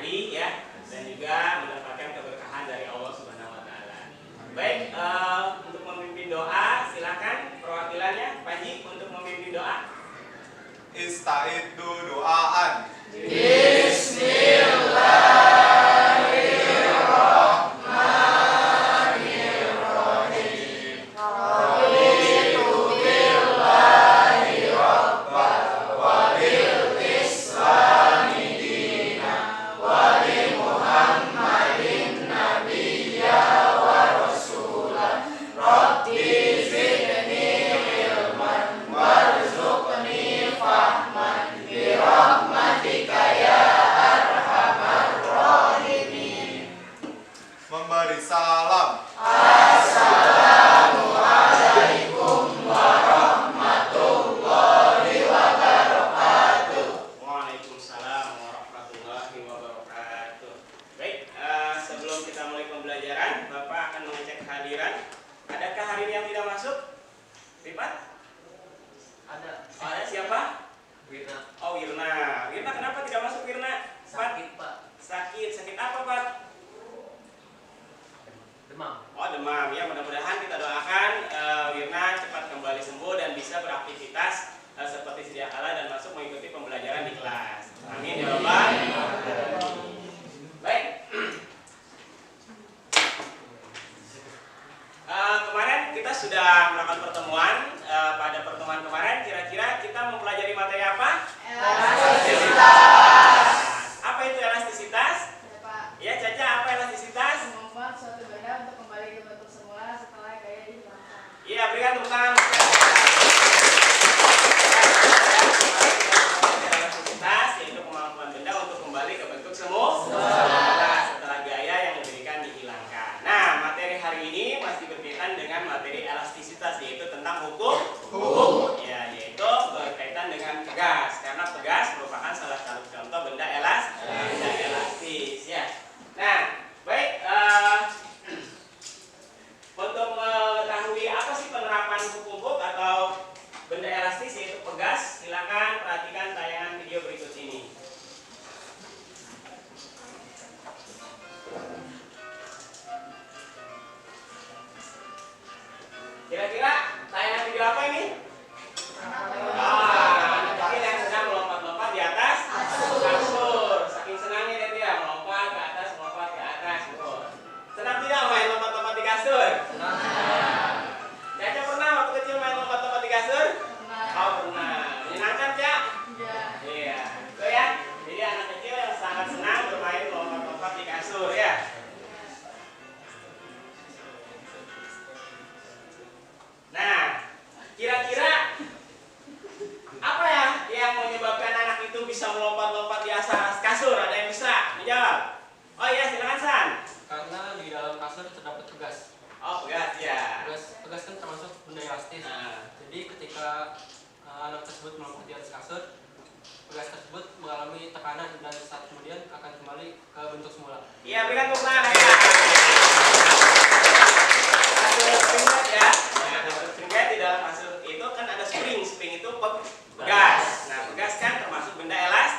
hari ya, dan juga mendapatkan keberkahan dari Allah Subhanahu wa taala. Baik, untuk memimpin doa silakan perwakilannya Pak Haji untuk memimpin doa. Istaidu doaan. Bismillahirrahmanirrahim. Raditu billahi rabban wa bil islami dinan wa bi Muhammadin nabiyya wa rasulah. Rabbi zidni ilman warzuqni fahman bi rahmatika ya arhamar rahimin. Memberi salam. Assalamualaikum warahmatullahi wabarakatuh. Waalaikumsalam warahmatullahi wabarakatuh. Baik, sebelum kita mulai pembelajaran, Bapak akan mengecek kehadiran. Adakah hari ini yang tidak masuk? Rifat? Ada. Oh, ada siapa? Wirna. Oh, Wirna. Wirna kenapa tidak masuk, Wirna? Sakit, Pak. Sakit. Sakit apa, Pak? Demam. Oh, demam. Ya, mudah-mudahan kita doakan Wirna cepat kembali sembuh dan bisa beraktivitas seperti sedia kala dan masuk mengikuti pembelajaran di kelas. Amin ya Rabbal alamin. Baik. Kemarin kita sudah melakukan pertemuan. Pada pertemuan kemarin kira-kira kita mempelajari materi apa? Elastisitas. Apa itu elastisitas? Ya, Pak. Ya, Caca, apa elastisitas? Membuat suatu benda untuk kembali ke bentuk semula setelah gaya dihilangkan. Iya, berikan tepuk tangan. Elastisitas yaitu kemampuan benda untuk kembali ke bentuk semula setelah gaya yang diberikan dihilangkan. Nah, materi hari ini masih berkaitan dengan materi elastisitas, yaitu tentang hukum. Ya, yaitu berkaitan dengan pegas, karena pegas merupakan salah satu contoh benda elastis. Ya. Nah, baik. Untuk mengetahui apa sih penerapan hukum Hooke atau benda elastis yaitu pegas, silakan perhatikan tayangan video berikut ini. Kira-kira tayangan video apa ini? Anak kecil yang sedang melompat-lompat di atas kasur. Saking senangnya dia melompat ke atas, melompat ke atas. Senang tidak main lompat-lompat di kasur? Caca pernah waktu kecil main lompat-lompat di kasur? Oh, pernah. Menyenangkan, Cak? Iya. Itu ya. Jadi anak kecil yang sangat senang bermain lompat-lompat di kasur ya. Nah, kira-kira apa ya yang menyebabkan anak itu bisa melompat-lompat di atas kasur? Ada yang bisa menjawab? Oh iya, silakan San. Karena di dalam kasur terdapat pegas. Oh, pegas ya. Pegas kan termasuk benda elastis. Jadi ketika anak tersebut melompat di atas kasur, pegas tersebut mengalami tekanan dan saat kemudian akan kembali ke bentuk semula. Iya, berikan tepuk tangan ya. Kasur spring ya. Nah, kasur spring di dalam kasur itu kan ada spring. Spring itu pegas. Nah, pegas kan termasuk benda elastis.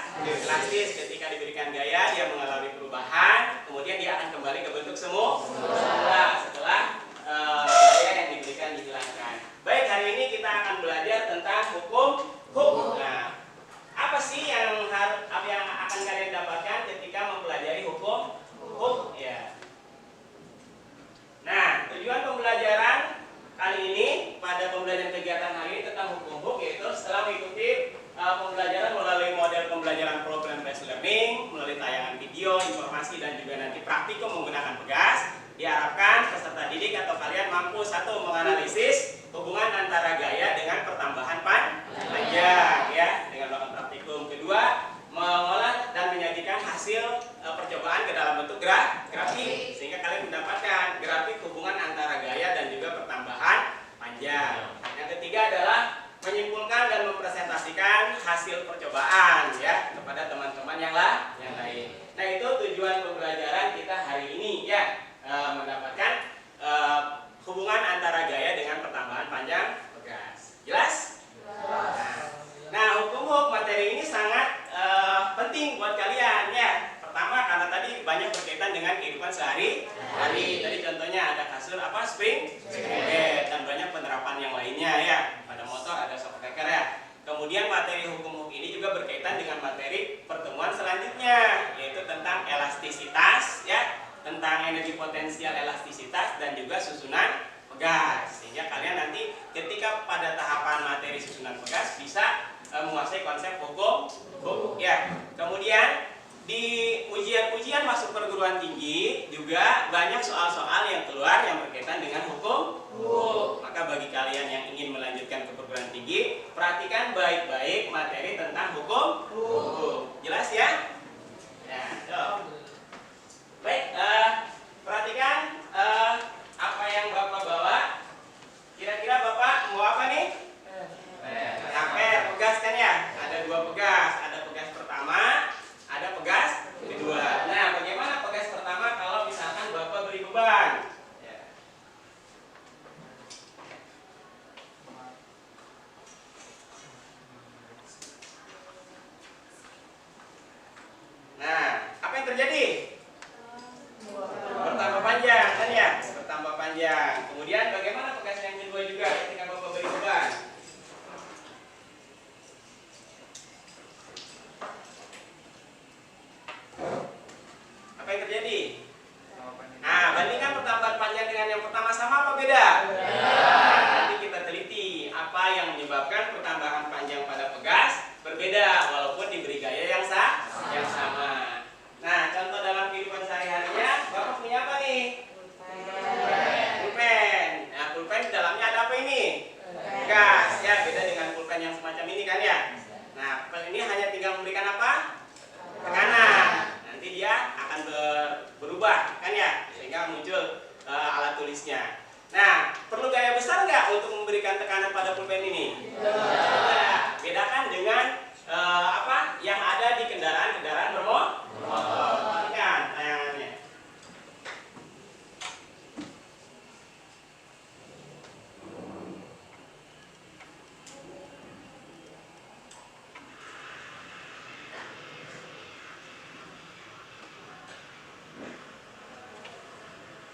Ketika diberikan gaya, dia mengalami perubahan, kemudian dia akan kembali ke bentuk semula setelah gaya yang diberikan dihilangkan. Baik, hari ini kita akan belajar tentang hukum Hooke. Nah, apa sih yang akan kalian dapatkan ketika mempelajari hukum Hooke? Ya. Nah, tujuan pembelajaran kali ini pada pembelajaran kegiatan hari ini tentang hukum Hooke yaitu setelah mengikuti pembelajaran melalui model pembelajaran program based learning, melalui tayangan video, informasi dan juga nanti praktikum menggunakan pegas, diharapkan peserta didik atau kalian mampu satu menganalisis hubungan antara gaya dengan pertambahan panjang ya, dengan melakukan praktikum. Kedua, mengolah dan menyajikan hasil percobaan ke dalam bentuk grafik sehingga kalian mendapatkan grafik hubungan antara gaya dan juga pertambahan panjang. Yang ketiga adalah menyimpulkan dan mempresentasikan hasil percobaan ya kepada teman-teman yang lain. Nah, itu tujuan pembelajaran kita hari ini ya, mendapatkan hubungan antara gaya dengan pertambahan panjang pegas. Jelas? Nah, hukum Hooke materi ini sangat penting buat kalian ya. Pertama karena tadi banyak berkaitan dengan kehidupan sehari-hari. Tadi contohnya ada kasur apa spring bed dan banyak penerapan yang lainnya ya. Pada motor ada shock breaker ya. Kemudian materi hukum ini juga berkaitan dengan materi pertemuan selanjutnya, yaitu tentang elastisitas ya, tentang energi potensial elastisitas dan juga susunan pegas. Sehingga kalian nanti ketika pada tahapan materi susunan pegas bisa menguasai konsep hukum ya. Kemudian di ujian-ujian masuk perguruan tinggi juga banyak soal-soal yang keluar yang berkaitan dengan hukum. Maka bagi kalian yang ingin melanjutkan ke perguruan tinggi, perhatikan baik-baik materi tentang hukum. Jelas ya? Ya, baik, perhatikan apa yang Bapak bawa. Kira-kira Bapak mau apa nih? Pegas kan ya? Ada 2 pegas, ada pegas pertama, ada pegas kedua. Nah, bagaimana pegas pertama kalau misalkan Bapak beri beban? Nah, apa yang terjadi? Bertambah panjang kan ya? Bertambah panjang. Kemudian bagaimana pegas yang kedua juga ketika Bapak beri beban? Apa yang terjadi? Nah, bandingkan pertambahan panjang dengan yang pertama, sama apa beda? Nah, nanti kita teliti apa yang menyebabkan pertambahan panjang pada pegas berbeda walaupun diberi gaya yang sama. Nah, contoh dalam kehidupan sehari-harinya, Bapak punya apa nih? Pulpen. Nah, pulpen di dalamnya ada apa ini? Gas. Ya, beda dengan pulpen yang semacam ini kan ya. Nah, pulpen ini hanya tinggal memberikan apa? Tekanan. Nanti dia akan berubah kan ya, sehingga muncul alat tulisnya. Nah, perlu gaya besar nggak untuk memberikan tekanan pada pulpen ini? Nah, bedakan dengan apa yang ada di kendaraan bermotor. Ini kan tayangannya.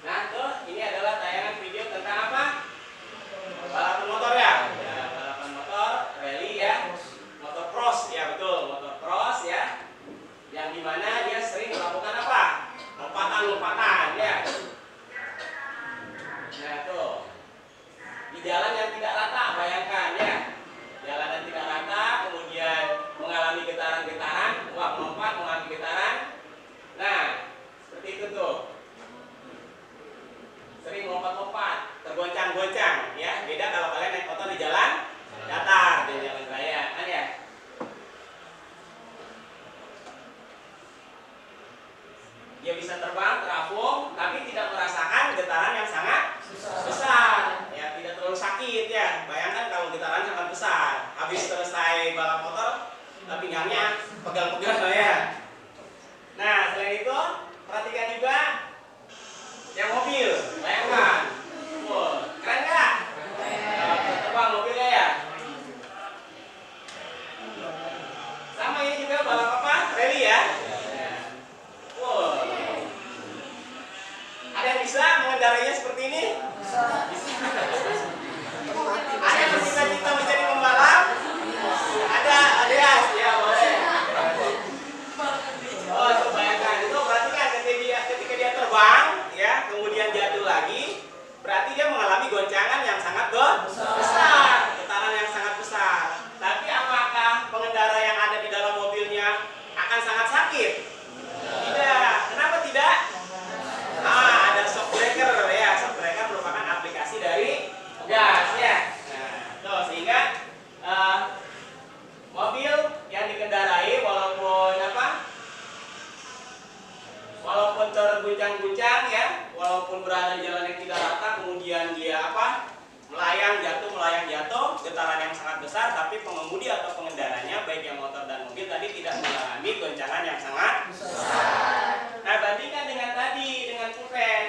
Nah, tuh ini adalah tayangan video tentang apa? Balapan motor ya? Ya, balapan motor, rally ya, motor cross ya, betul, motor cross ya. Yang dimana dia sering melakukan apa? Lompatan ya. Nah, tuh di jalan yang tidak rata, bayangkan ya, jalan yang tidak rata, kemudian mengalami getaran-getaran, melompat mengalami getaran. Nah, seperti itu tuh. Sering lompat-lompat, tergoncang-goncang ya. Beda kalau kalian naik motor di jalan datar, di jalan raya kan ya. Dia bisa terbang, terapung, tapi tidak merasakan getaran yang sangat besar ya, tidak terlalu sakit ya. Bayangkan kalau getaran sangat besar, habis selesai balap motor pinggangnya pegal-pegal ya. Nah, selain itu perhatikan juga yang mobil, bayangkan, keren nggak? Terbang mobilnya ya. Sama ini juga balap apa? Rally ya. Ada yang bisa mengendarainya seperti ini? Bisa. Ada yang bercita-cita menjadi pembalap? Ada ya, boleh. Oh, itu bayangkan, itu berarti kan ketika dia terbang ya, kemudian jatuh lagi, berarti dia mengalami goncangan yang sangat besar, getaran yang sangat besar. Tapi apakah pengendara yang ada di dalam mobilnya akan sangat sakit? Tidak. Kenapa tidak? Ada shock breaker ya. Shock breaker merupakan aplikasi dari gas ya. Nah, tuh sehingga mobil yang dikendarai walaupun terguncang-guncang ya, walaupun berada di jalan yang tidak rata, kemudian dia melayang jatuh, getaran yang sangat besar, tapi pengemudi atau pengendaranya baik yang motor dan mobil tadi tidak mengalami goncangan yang sangat besar. Nah, bandingkan dengan tadi, dengan pulpen.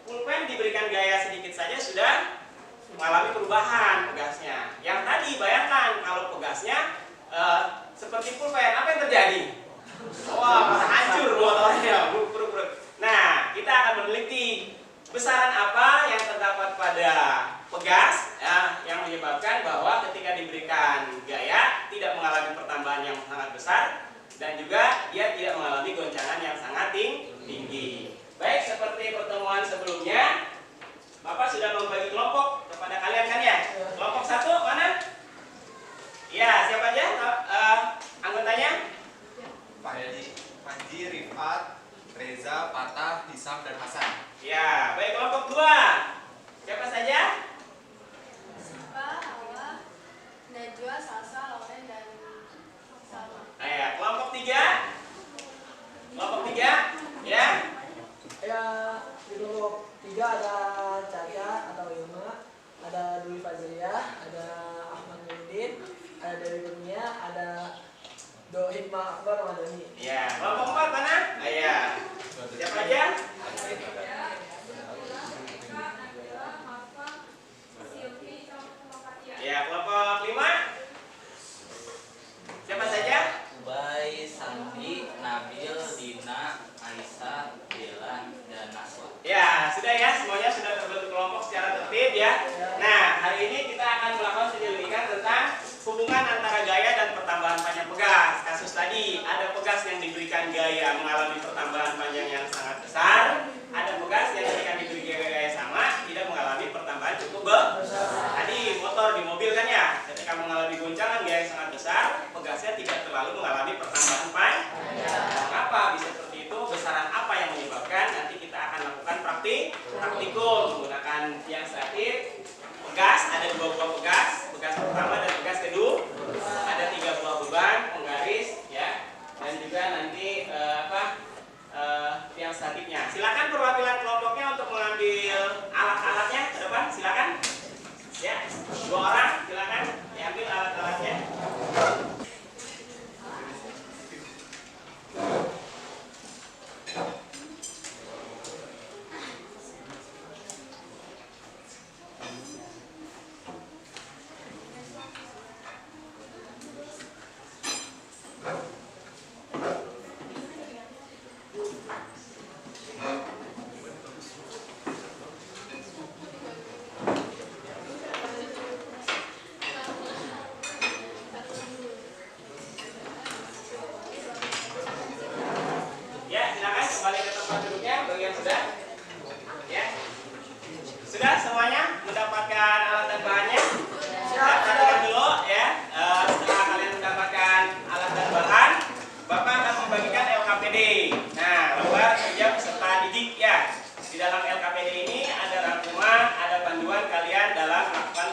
Pulpen diberikan gaya sedikit saja sudah mengalami perubahan pegasnya. Yang tadi bayangkan kalau pegasnya seperti pulpen, apa yang terjadi? Wah, hancur motornya. Rifat, Reza, Fatah, Hisam, dan Hasan. Ya, baik kelompok 2. Siapa saja? Siva, Hawa, Najwa, Salsa, Lauren, dan Salma. Ya, kelompok 3. Kelompok 3, ya. Ya, di kelompok 3 ada Caca atau Ilma, ada Dwi Fazriyah, ada Ahmad Nurdin, ada Dewi Kurnia, ada Hikmah Akbar Ramadhani. Ya, kelompok 4 mana? Ya. Siapa aja? Ya, kelompok 5. Siapa saja? Ubay, Sandi, Nabil, Dina, Aisyah, Bella, dan Naswa. Ya, sudah ya, semuanya sudah terbentuk kelompok secara tertib ya. Nah, hari ini kita akan melakukan penyelidikan tentang hubungan antara gaya dan pertambahan panjang pegas. Kasus tadi, ada pegas yang diberikan gaya mengalami pertambahan panjang yang sangat besar, ada pegas yang ketika diberi gaya sama tidak mengalami pertambahan cukup besar. Tadi motor di mobil kan ya, ketika mengalami goncangan gaya yang sangat besar, pegasnya tidak terlalu mengalami pertambahan panjang. Mengapa bisa seperti itu? Besaran apa yang menyebabkan? Nanti kita akan lakukan praktikum menggunakan yang statif. Pegas, ada 2 buah pegas pertama dan pegas kedua. Ada 3 buah beban, penggaris, ya, dan juga nanti yang statifnya. Silakan perwakilan kelompoknya untuk mengambil alat-alatnya ke depan. Silakan. Ya, 2 orang, silakan diambil alat-alatnya. Ya, silakan kembali ke tempat duduknya. Bagian sudah? Ya, sudah semuanya mendapatkan alat dan bahannya? Siap, perhatikan dulu ya. Setelah kalian mendapatkan alat dan bahan, Bapak akan membagikan LKPD. Nah, lembar kerja peserta didik ya. Di dalam LKPD ini ada rangkuman, ada panduan kalian dalam melakukan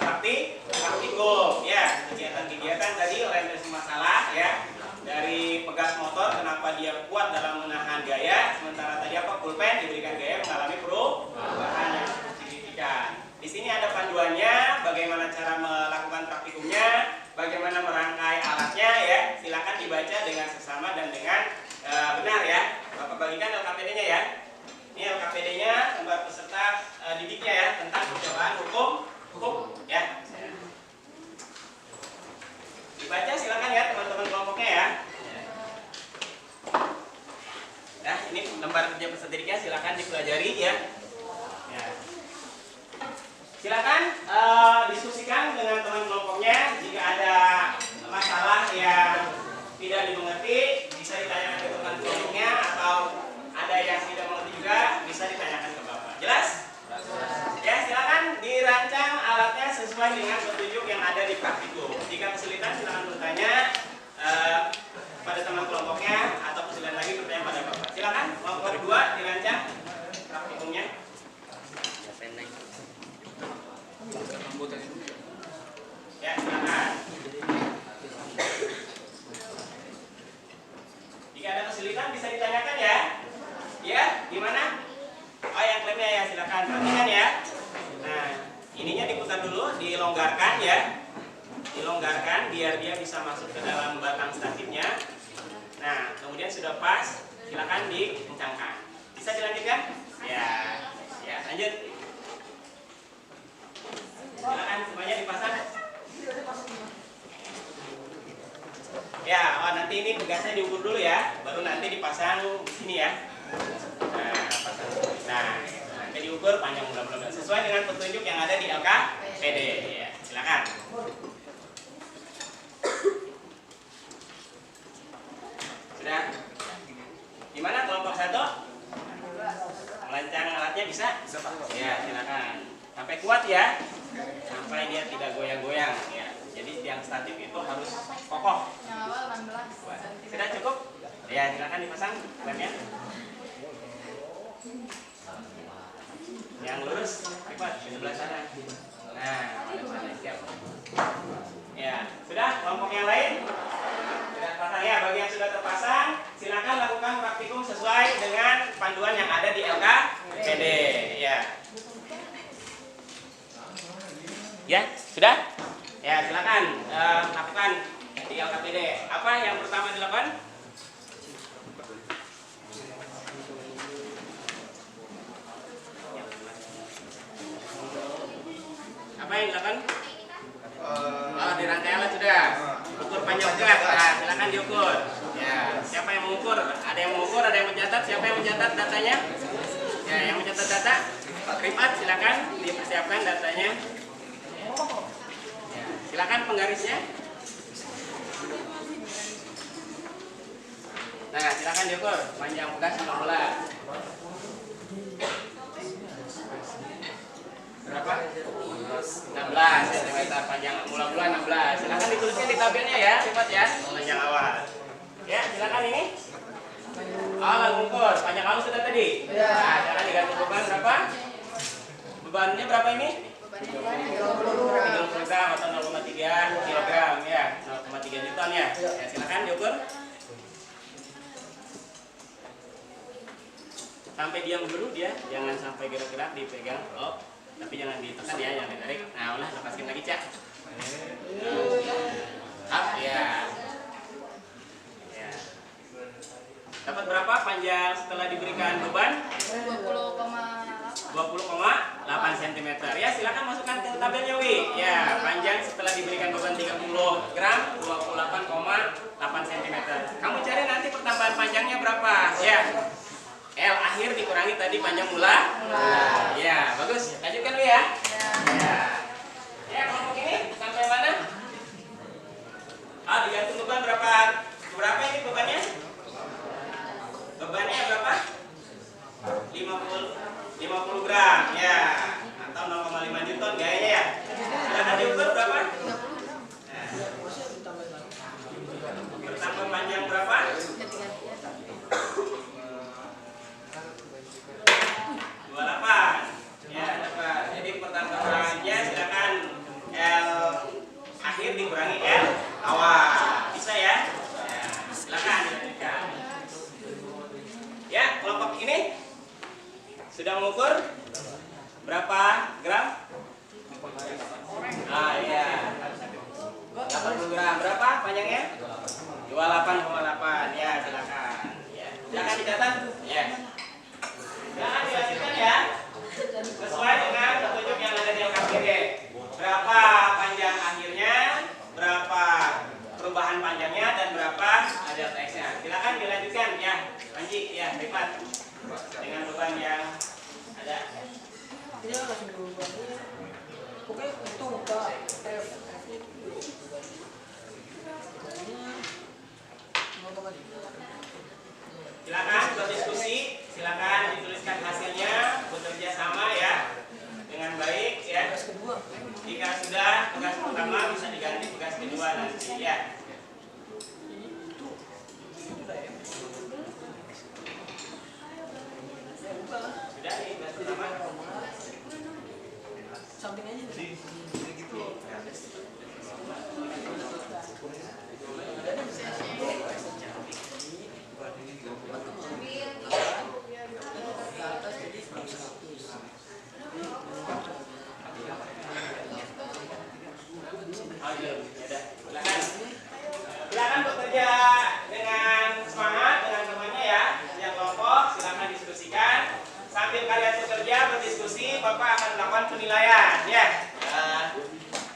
praktikum ya. Kegiatan-kegiatan tadi orientasi masalah ya. Dari pegas motor, kenapa dia kuat dalam menahan gaya, sementara tadi pulpen diberikan gaya mengalami perubahan yang signifikan. Di sini ada panduannya, bagaimana cara melakukan praktikumnya, bagaimana merangkai alatnya ya. Silakan dibaca dengan seksama dan dengan benar ya. Bapak bagikan LKPD-nya ya. Ini LKPD-nya lembar peserta didiknya ya, tentang percobaan hukum ya. Dibaca silakan ya teman-teman kelompoknya ya. Nah, ini lembar kerja peserta didiknya, silakan dipelajari ya. Ya. Silakan diskusikan dengan teman kelompoknya. Jika ada masalah yang tidak dimengerti, bisa ditanyakan ke teman kelompoknya, atau ada yang tidak mengerti juga bisa ditanyakan ke Bapak. Jelas? Ya, silakan dirancang alatnya sesuai dengan petunjuk yang ada di praktikum. Jika kesulitan silakan bertanya pada teman kelompoknya, atau kesulitan lagi bertanya pada Bapak. Silakan kelompok kedua dirancang praktikumnya. Ya, silakan. Jika ada kesulitan bisa ditanyakan ya. Ya, gimana? Oh, yang klaimnya ya, silakan perhatikan ya. Nah, ininya diputar dulu, dilonggarkan ya. Dilonggarkan biar dia bisa masuk ke dalam batang statifnya. Nah, kemudian sudah pas, silakan dikencangkan. Bisa dilanjutkan? Ya, ya, lanjut. Silakan semuanya dipasang. Ya, oh nanti ini pegasnya diukur dulu ya, baru nanti dipasang di sini ya. Nah, pasang. Nah, nanti diukur panjang bla sesuai dengan petunjuk yang ada di LKPD. Ya, silakan. Sudah? Gimana kelompok 1? Melancang alatnya bisa? Bisa Pak. Ya, silakan. Sampai kuat ya. Sampai dia tidak goyang-goyang ya. Jadi yang statif itu harus kokoh. Yang awal 16 cm. Sudah cukup? Ya, silakan dipasang lemnya. Yang lurus, lipat di sebelah sana. Nah, siap. Ya, sudah kelompok yang lain? Sudah terpasang ya. Bagi yang sudah terpasang, silakan lakukan praktikum sesuai dengan panduan yang ada di LKPD. Ya. Ya, sudah? Ya, silakan lakukan di LKPD. Apa yang pertama dilakukan? Apa yang dilakukan? Oh, dirangkai alat sudah. Ukur panjang gas. Nah, silakan diukur. Ya, siapa yang mengukur? Ada yang mengukur, ada yang mencatat. Siapa yang mencatat datanya? Ya, yang mencatat data. Rifat, silakan dipersiapkan datanya. Ya, silakan penggarisnya. Nah, silakan diukur panjang gas 15. Berapa? 16 cm panjang mula-mula 16. Silakan dituliskan di tabelnya ya, Rifat ya. Panjang awal. Ya, silakan ini. Alat ukur panjang awal sudah tadi. Nah, sekarang diganti beban berapa? Bebannya berapa ini? 30 gram atau 0,3 kg ya. 0,3 Newton ya. Ya, silakan diukur. Sampai diam dulu dia, jangan sampai gerak-gerak, dipegang. Oh. Tapi jangan ditekan ya, jangan ditarik. Nah, ulah lepaskan lagi, Cak. Up, ya. Ya. Dapat berapa panjang setelah diberikan beban? 20,8 cm. Ya, silakan masukkan ke tabelnya, Wi. Ya, panjang setelah diberikan beban 30 gram, 28,8 cm. Kamu cari nanti pertambahan panjangnya berapa? Ya. L akhir dikurangi tadi panjang mula. Ya, bagus. Lanjutkan dulu ya. Ya. Ya, kelompok ini sampai mana? Ah, digantung beban berapa? Berapa ini bebannya? Bebannya berapa? 50 gram. Ya. Atau 0,5 Newton gayanya ya. Silakan diukur berapa? Nah. Bertambah panjang berapa? 28. Ya, dapat. Jadi pertambahannya silakan L akhir dikurangi L awal. Bisa ya? Ya, silakan dilanjutkan. Ya, kelompok ini sudah mengukur berapa gram? Ah, ya. 80 gram. Berapa panjangnya? 28,8. Ya, silakan. Ya. Silakan dicatat. Ya. Jangan dilanjutkan ya. Sesuai dengan petunjuk yang ada di LKPD. Berapa panjang akhirnya, berapa perubahan panjangnya, dan berapa delta X-nya. Silakan dilanjutkan ya, Panji, ya, Rifat. Dengan beban yang ada. Ini kasih bebannya. Pokoknya itu muka F. Silakan berdiskusi, silakan dituliskan hasilnya, bekerja sama ya dengan baik ya. Jika sudah tugas pertama bisa diganti tugas kedua nanti ya. Sudah nih tugas pertama. Samping aja sih. Gitu. Silakan bekerja dengan semangat dengan temannya ya. Yang kelompok silakan diskusikan. Sambil kalian bekerja berdiskusi, Bapak akan melakukan penilaian ya.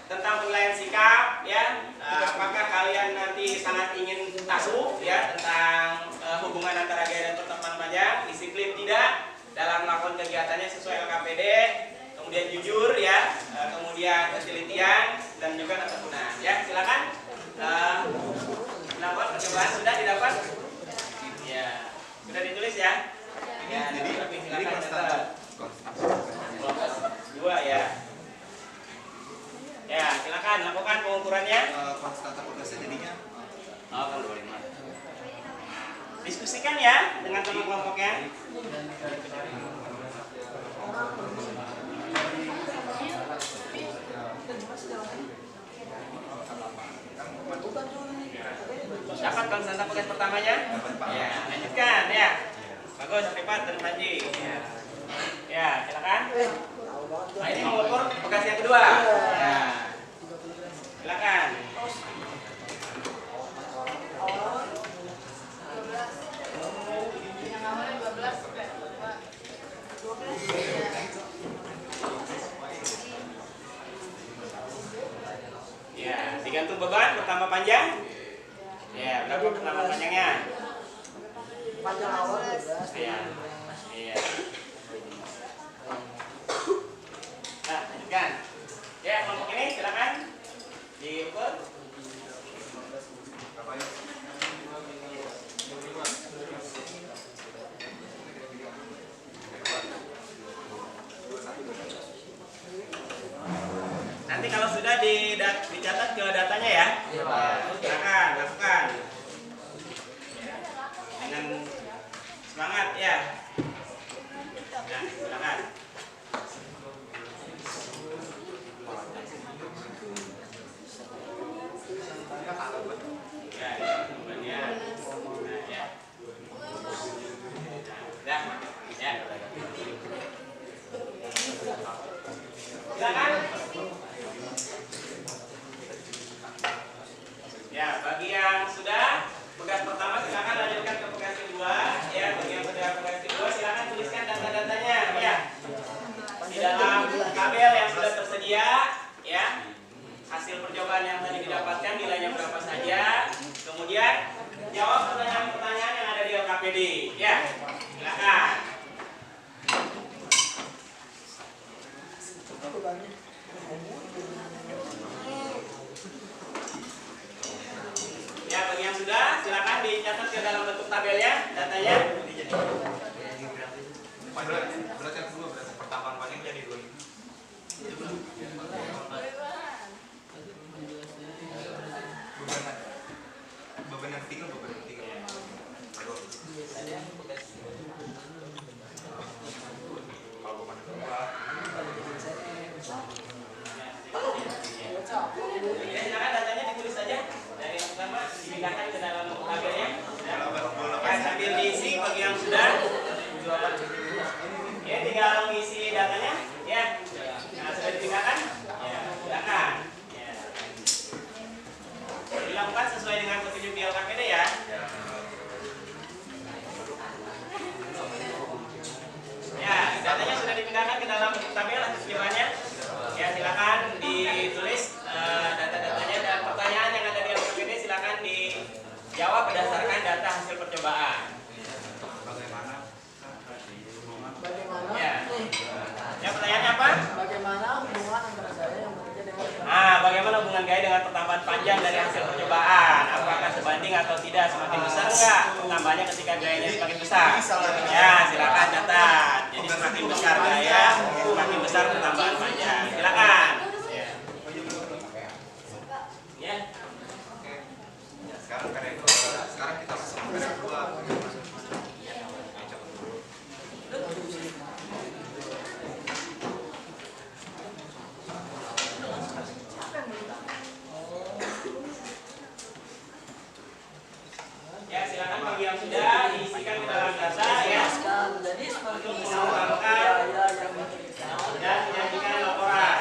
Tentang penilaian sikap ya. Apakah kalian nanti sangat ingin tasuk ya tentang hubungan antara gaya dan pertemanan panjang, disiplin tidak dalam melakukan kegiatannya sesuai LKPD, kemudian jujur ya, kemudian ketelitian dan juga ketekunan ya. Silakan melakukan percobaan. Sudah didapat? Ya, sudah ditulis ya. Ya, tapi silakan catat. Dua ya. Ya, silakan lakukan pengukurannya. Konstanta progresnya jadinya Oh, kan 25. Diskusikan ya dengan teman kelompoknya. Dapat konsentrasi tugas pertamanya? Ya, lanjutkan ya. Bagus, Rifat dan Panji. Ya, silakan. Nah, ini mengukur tugas yang kedua. Ya. Silakan. 12. Yang awalnya 12 sampai 12. Ya, digantung beban pertama panjang. Ya, berapa pertama panjangnya? Panjang awal 12. Iya. Iya. Nah, lanjutkan. Ya, kelompok ini silakan diukur. Nanti kalau sudah dicatat ke datanya ya. Silakan lakukan. Dengan semangat ya. Nah, silakan. Ya, bebannya. Nah, ya. Nah, ya. Silakan. Ya, bagi yang sudah tugas pertama silakan lanjutkan ke tugas kedua. Ya, bagi yang sudah tugas kedua silakan tuliskan data-datanya ya. Di dalam tabel yang sudah tersedia ya. Hasil percobaan yang tadi didapatkan nilainya berapa saja. Kemudian jawab pertanyaan-pertanyaan yang ada di LKPD ya. Silakan. Ya, bagi yang sudah silakan dicatat ke dalam bentuk tabelnya datanya. Berat yang kedua, berat pertambahan panjang jadi 2. Beban yang ketiga, beban yang ketiga. Kalau beban kedua, Ya, silakan datanya ditulis saja dari yang pertama dipindahkan ke dalam tabelnya. Ya, sambil diisi bagi yang sudah. Ya, tinggal mengisi datanya. Ya, nah, sudah dipindahkan. Ya, silakan. Ya. Dilakukan sesuai dengan petunjuk di LKPD ya. Ya, datanya sudah dipindahkan ke dalam tabel hasil percobaannya. Ya, silakan ditulis data-datanya dan pertanyaan yang ada di LKPD silakan dijawab berdasarkan data hasil percobaan. Bagaimana? Ya. Ya, pertanyaannya apa? Bagaimana hubungan antara saya yang bekerja dengan Bagaimana hubungan gaya dengan pertambahan panjang dari hasil percobaan? Apakah sebanding atau tidak? Semakin besar enggak pertambahannya ketika gayanya semakin besar? Ya, silakan catat. Jadi semakin besar gaya, semakin besar pertambahan panjang. Silakan. Ya. Ya. sekarang kita masuk ke kedua. Ya, silakan bagi yang sudah diisikan ke dalam data ya. jadi seperti Untuk misalnya mengembangkan yang dan menyajikan laporan.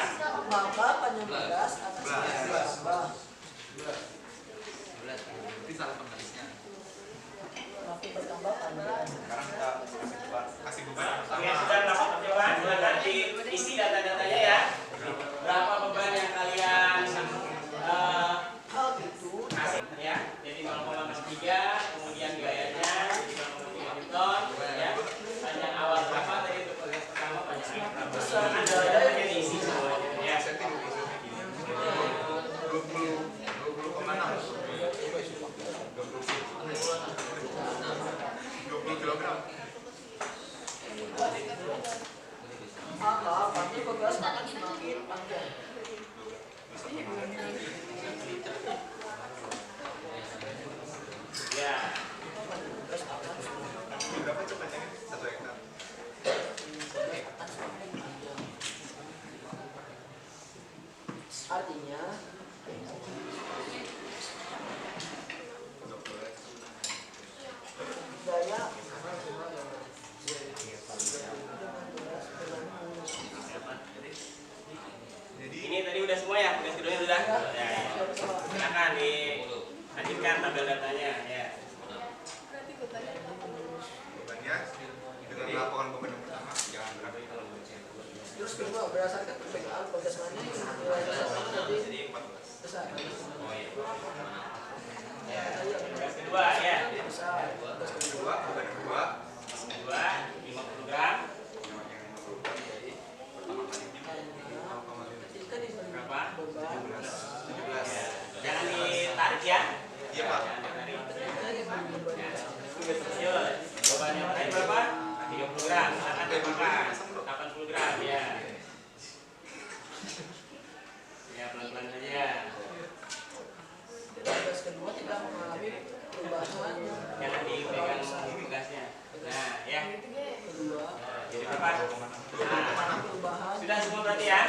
Artinya gaya Ini tadi udah semua ya, tugas keduanya sudah. Ya, ya. Silakan dilanjutkan tabel datanya ya. Bebannya dengan melakukan beban yang pertama jangan berat. terus kedua berdasarkan perbedaan bagaimana nilai dasar jadi 14. besar. Ya, tugas kedua ya. Besar. Tugas kedua, beban kedua. Kedua 50 gram. Jadi pertama kalinya 0,5. Ketika diberi Berapa? beban 17. Ya. Jangan ditarik ya. Iya, Pak. Jangan ditarik. ketika diberi beban Yuk, beban yang terakhir berapa? 30 gram. Silakan tambahkan 80 gram ya. Ya, pelan-pelan saja. tugas kedua tidak mengalami perubahan Jangan dipegang tugasnya. Nah, ya. kedua Jadi berapa? Nah, perubahan sudah semua berarti ya?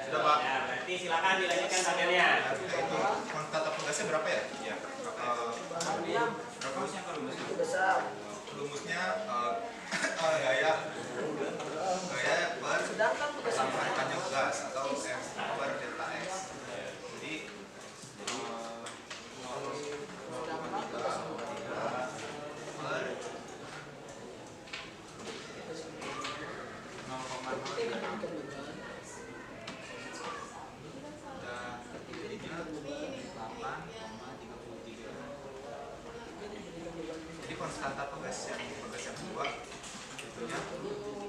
Sudah, Pak. Ya, berarti silakan dilanjutkan tabelnya. Itu kuantitatif tugasnya berapa ya? Iya. perubahan diam Berapa usia kalau rumusnya? besar Rumusnya gaya per sedangkan tugas sampai panjang gas atau F per delta X. Jadi sedangkan tugas per 0,0 jadi konstanta tugas yang kedua itunya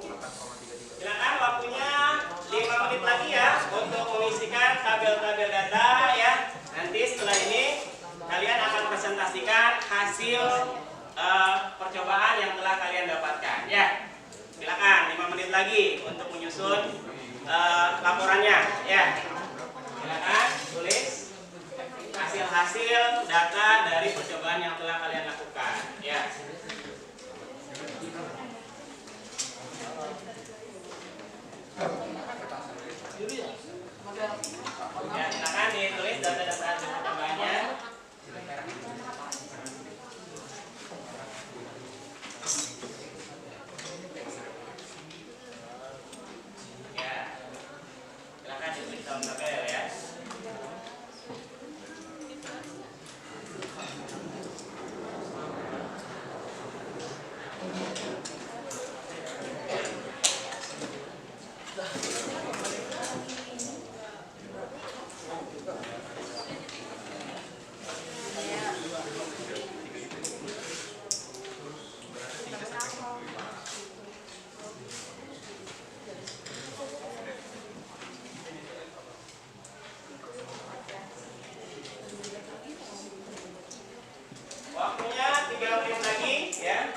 8,33. Silakan waktunya 5 menit lagi ya untuk mengisikan tabel-tabel data ya. Nanti setelah ini kalian akan presentasikan hasil percobaan yang telah kalian dapatkan ya. Silakan 5 menit lagi untuk menyusun laporannya ya. Silakan tulis hasil-hasil data dari percobaan yang telah kalian lakukan ya. Ya, silakan ditulis data-data hasil percobaannya. Ya, silakan ditulis dalam tabel ya. Waktunya 3 menit lagi ya.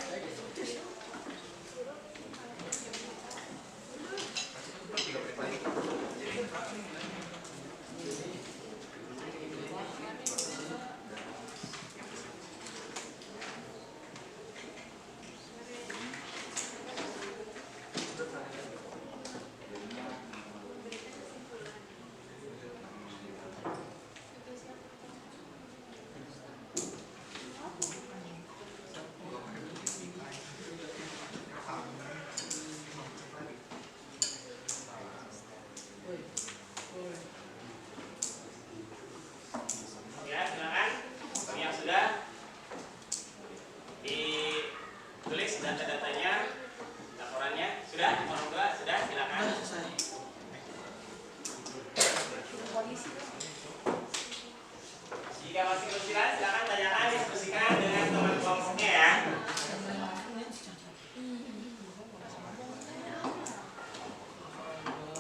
Ya, silakan. Yang sudah ditulis data-datanya, laporannya sudah, nomor 2 sudah, silakan. Jika masih kesulitan, silakan tanyakan, diskusikan dengan teman kelompoknya ya.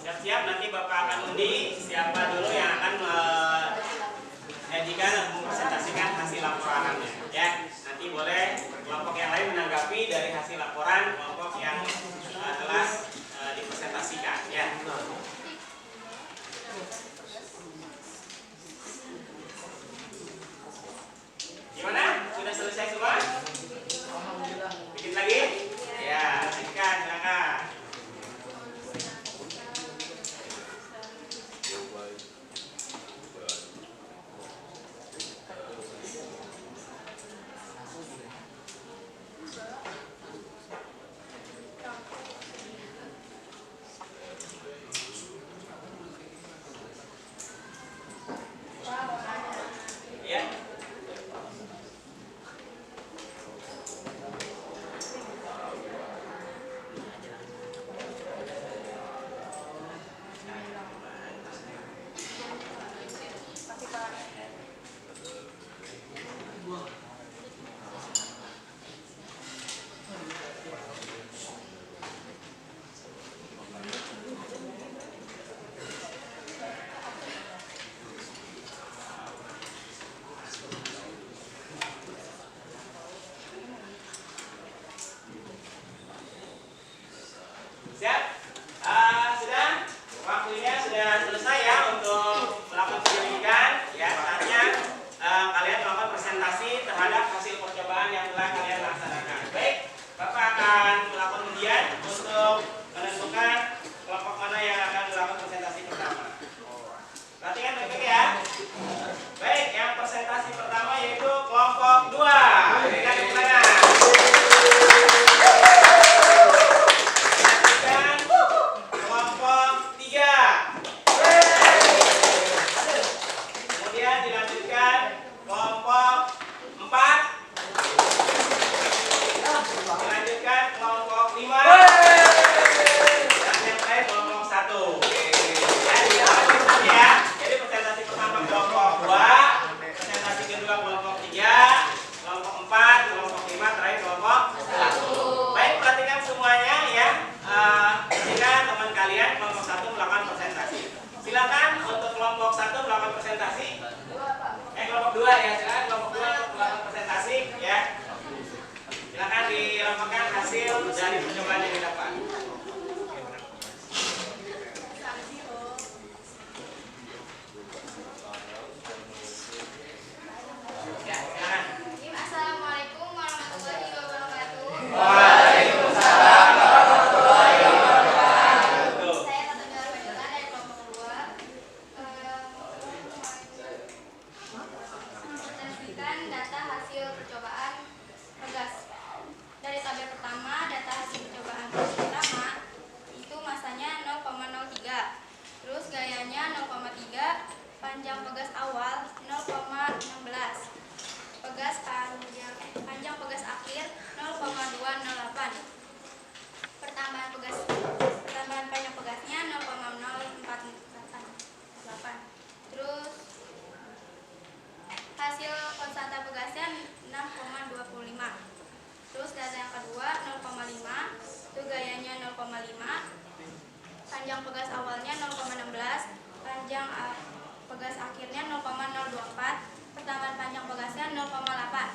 Siap-siap, nanti Bapak akan undi siapa dulu yang akan menyajikan dan mempresentasikan hasil laporannya ya. Nanti boleh kelompok yang lain menanggapi dari hasil laporan kelompok yang telah dari percobaan yang didapat? Ya, silakan. Assalamualaikum warahmatullahi wabarakatuh. Waalaikumsalam warahmatullahi wabarakatuh. Saya Fatimah Ramadhan dari kelompok 2. Mempresentasikan data hasil percobaan pegas. Dari tabel pertama, data hasil percobaan pegas pertama itu masanya 0,03. Terus gayanya 0,3, panjang pegas awal 0,16. Panjang pegas akhir 0,208. Pertambahan panjang pegasnya 0,0488. Terus hasil konstanta pegasnya 6,25. Terus data yang kedua 0,5, itu gayanya 0,5. Panjang pegas awalnya 0,16, panjang pegas akhirnya 0,024. Pertambahan panjang pegasnya 0,8.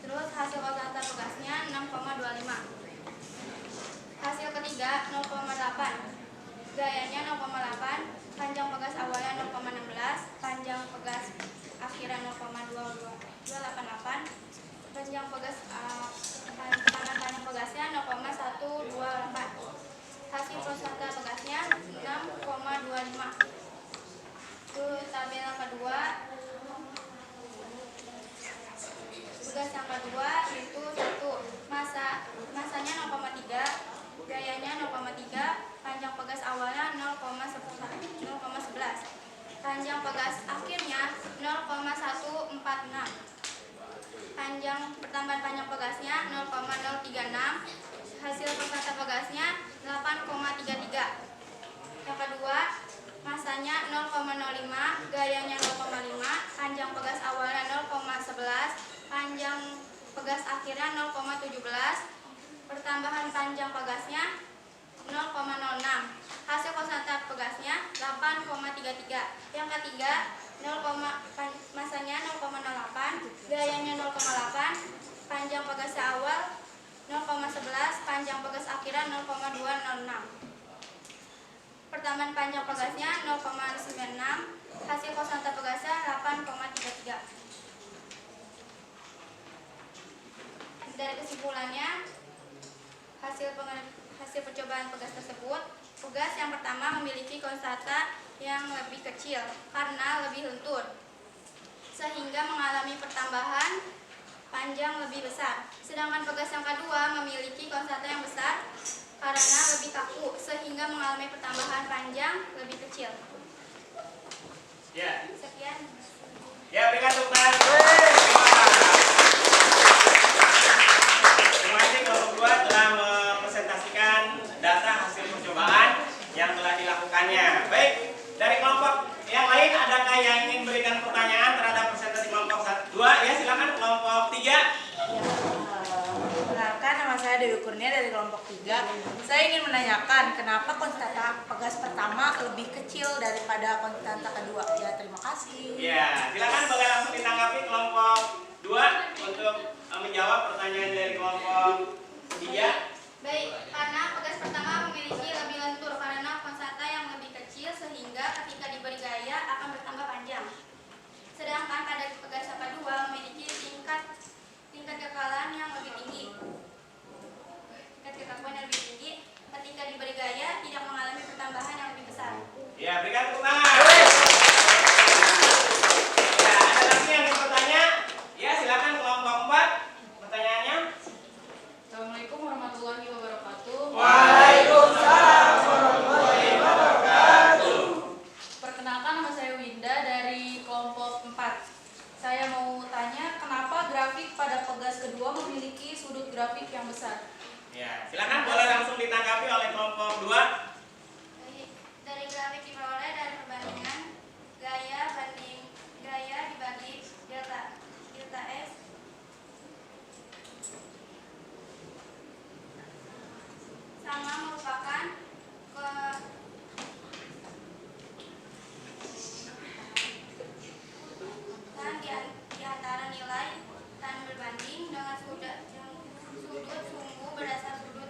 Terus hasil konstanta pegasnya 6,25. Hasil ketiga 0,8. Gayanya 0,8. Panjang pegas awalnya 0,16. Panjang pegas akhirnya 0,2288. Panjang pegas pertambahan panjang pegasnya 0,128. Hasil konstanta pegasnya 6,25. Terus tabel yang kedua, pegas yang kedua itu 1, masanya 0,3, gayanya 0,3, panjang pegas awalnya 0,11, panjang pegas akhirnya 0,146. Pertambahan panjang pegasnya 0,036. Hasil konstanta pegasnya 8,33. Yang kedua, masanya 0,05, gayanya 0,5, panjang pegas awalnya 0,11, panjang pegas akhirnya 0,17. Pertambahan panjang pegasnya 0,06. Hasil konstanta pegasnya 8,33. Yang ketiga, masanya 0,08, gayanya 0,8, panjang pegas awal 0,11, panjang pegas akhirnya 0,206. Pertambahan panjang pegasnya 0,96, hasil konstanta pegasnya 8,33. Dari kesimpulannya, hasil percobaan pegas tersebut, pegas yang pertama memiliki konstanta yang lebih kecil karena lebih lentur, sehingga mengalami pertambahan panjang lebih besar. Sedangkan pegas yang kedua memiliki konstanta yang besar karena lebih kaku, sehingga mengalami pertambahan panjang lebih kecil. Ya. Sekian. Ya, berikan tepuk tangan. Terima kasih kelompok 2 telah mempresentasikan data hasil percobaan yang telah dilakukannya. Baik, dari kelompok yang lain adakah yang ingin berikan pertanyaan terhadap presentasi kelompok 2? Ya, silakan kelompok 3. Perkenalkan, nama saya Dewi Kurnia dari kelompok 3. Saya ingin menanyakan kenapa konstanta pegas pertama lebih kecil daripada konstanta kedua. Ya, terima kasih. Ya, silakan boleh langsung ditanggapi kelompok 2 untuk menjawab pertanyaan dari kelompok 3. Baik, karena pegas pertama memiliki lebih lentur karena konstanta yang lebih kecil, sehingga ketika diberi gaya akan bertambah panjang. Sedangkan pada pegas yang kedua memiliki tingkat kekalan yang lebih tinggi. Tingkat kekakuan yang lebih tinggi, ketika diberi gaya tidak mengalami pertambahan yang lebih besar. Ya, berikan tepuk tangan. Ya, ada lagi yang ingin bertanya? Ya, silakan kelompok 4. Pertanyaannya? Assalamualaikum warahmatullahi wabarakatuh. Waalaikumsalam warahmatullahi wabarakatuh. Perkenalkan, nama saya Winda dari kelompok 4. Saya mau tanya kenapa grafik pada pegas kedua memiliki sudut grafik yang besar? Ya, silakan boleh langsung ditanggapi oleh kelompok 2. Dari grafik diperoleh dari perbandingan gaya dibagi delta S sama merupakan di antara nilai tan berbanding dengan sudut sumbu berdasar sudut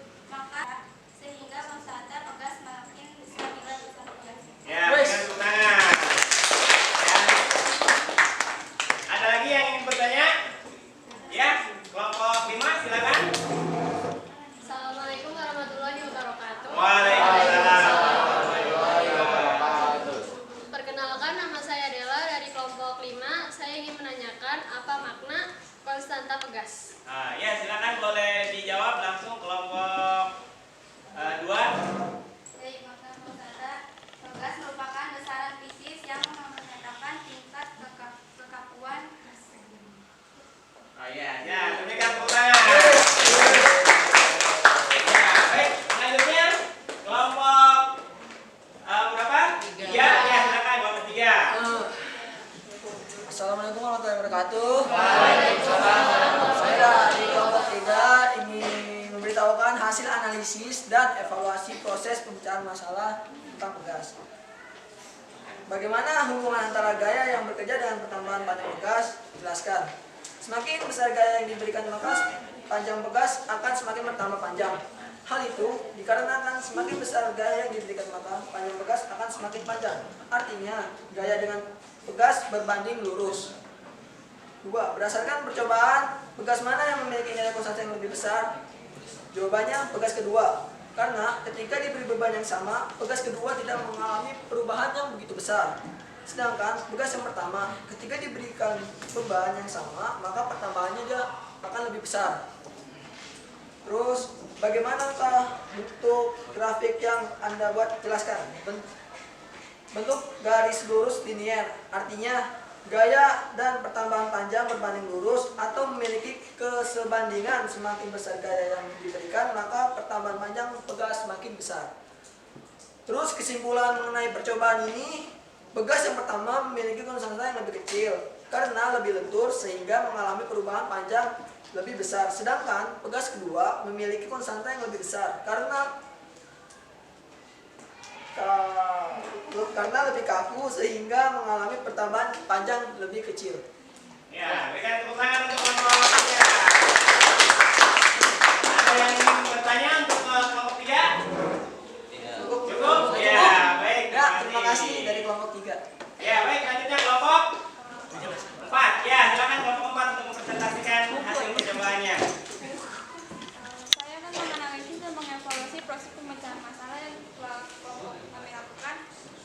Waalaikumsalam. Perkenalkan, nama saya Dela dari kelompok 5. Saya ingin menanyakan apa makna konstanta pegas. Nah, ya silakan boleh dijawab langsung kelompok 2. Baik, makna konstanta pegas merupakan besaran fisis yang menyatakan tingkat kekakuan. Oh ya, berikan tepuk tangan. Ya, baik, selanjutnya kelompok berapa? 3. Ya, silakan kelompok 3. Assalamualaikum warahmatullahi wabarakatuh. Saya di kelompok 3 ingin memberitahukan hasil analisis dan evaluasi proses pemecahan masalah tentang pegas. Bagaimana hubungan antara gaya yang bekerja dengan pertambahan panjang pegas? Jelaskan. Semakin besar gaya yang diberikan maka panjang pegas akan semakin bertambah panjang. Hal itu dikarenakan semakin besar gaya yang diberikan maka panjang pegas akan semakin panjang. Artinya gaya dengan pegas berbanding lurus. 2. Berdasarkan percobaan, pegas mana yang memiliki nilai konstanta yang lebih besar? Jawabannya pegas kedua. Karena ketika diberi beban yang sama, pegas kedua tidak mengalami perubahan yang begitu besar. Sedangkan pegas yang pertama, ketika diberikan beban yang sama, maka pertambahannya dia akan lebih besar. Terus, bagaimanakah bentuk grafik yang Anda buat? Jelaskan. Bentuk garis lurus linear, artinya gaya dan pertambahan panjang berbanding lurus atau memiliki kesebandingan. Semakin besar gaya yang diberikan, maka pertambahan panjang pegas semakin besar. Terus kesimpulan mengenai percobaan ini, pegas yang pertama memiliki konstanta yang lebih kecil karena lebih lentur sehingga mengalami perubahan panjang lebih besar. Sedangkan pegas kedua memiliki konstanta yang lebih besar karena lebih kaku sehingga mengalami pertambahan panjang lebih kecil. Ya, berikan tepuk tangan untuk kelompok 3. Ada yang ingin bertanya untuk kelompok 3? Tidak. Cukup? Ya, baik. Ya, terima kasih dari kelompok 3. Ya, baik. Selanjutnya kelompok 4. Ya, silakan kelompok 4 untuk mempresentasikan hasil percobaannya. Saya akan menganalisis dan mengevaluasi proses pemecahan masalah yang telah kelompok kami lakukan.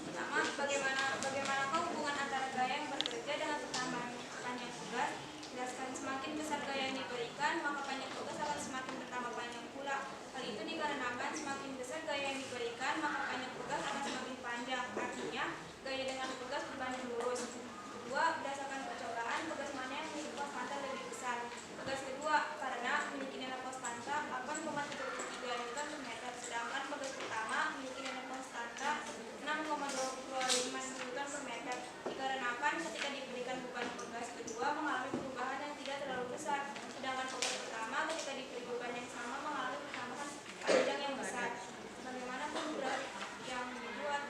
Pertama, bagaimanakah hubungan antara gaya yang bekerja dengan pertambahan panjang pegas? Jelaskan. Semakin besar gaya yang diberikan, maka panjang pegas akan semakin bertambah panjang pula. Hal itu dikarenakan semakin besar gaya yang diberikan, maka panjang pegas akan semakin panjang. Artinya, gaya dengan pegas berbanding lurus. Kedua, berdasarkan percobaan, pegas mana yang memiliki konstanta lebih besar? Pegas kedua, karena memiliki nilai konstanta 8,73 Newton per meter, sedangkan pegas pertama memiliki nilai konstanta 6,25 Newton per meter. Dikarenakan ketika diberikan beban pegas kedua mengalami perubahan yang tidak terlalu besar, sedangkan pegas pertama ketika diberi beban yang sama mengalami pertambahan panjang yang besar. Bagaimanapun grafik yang dibuat,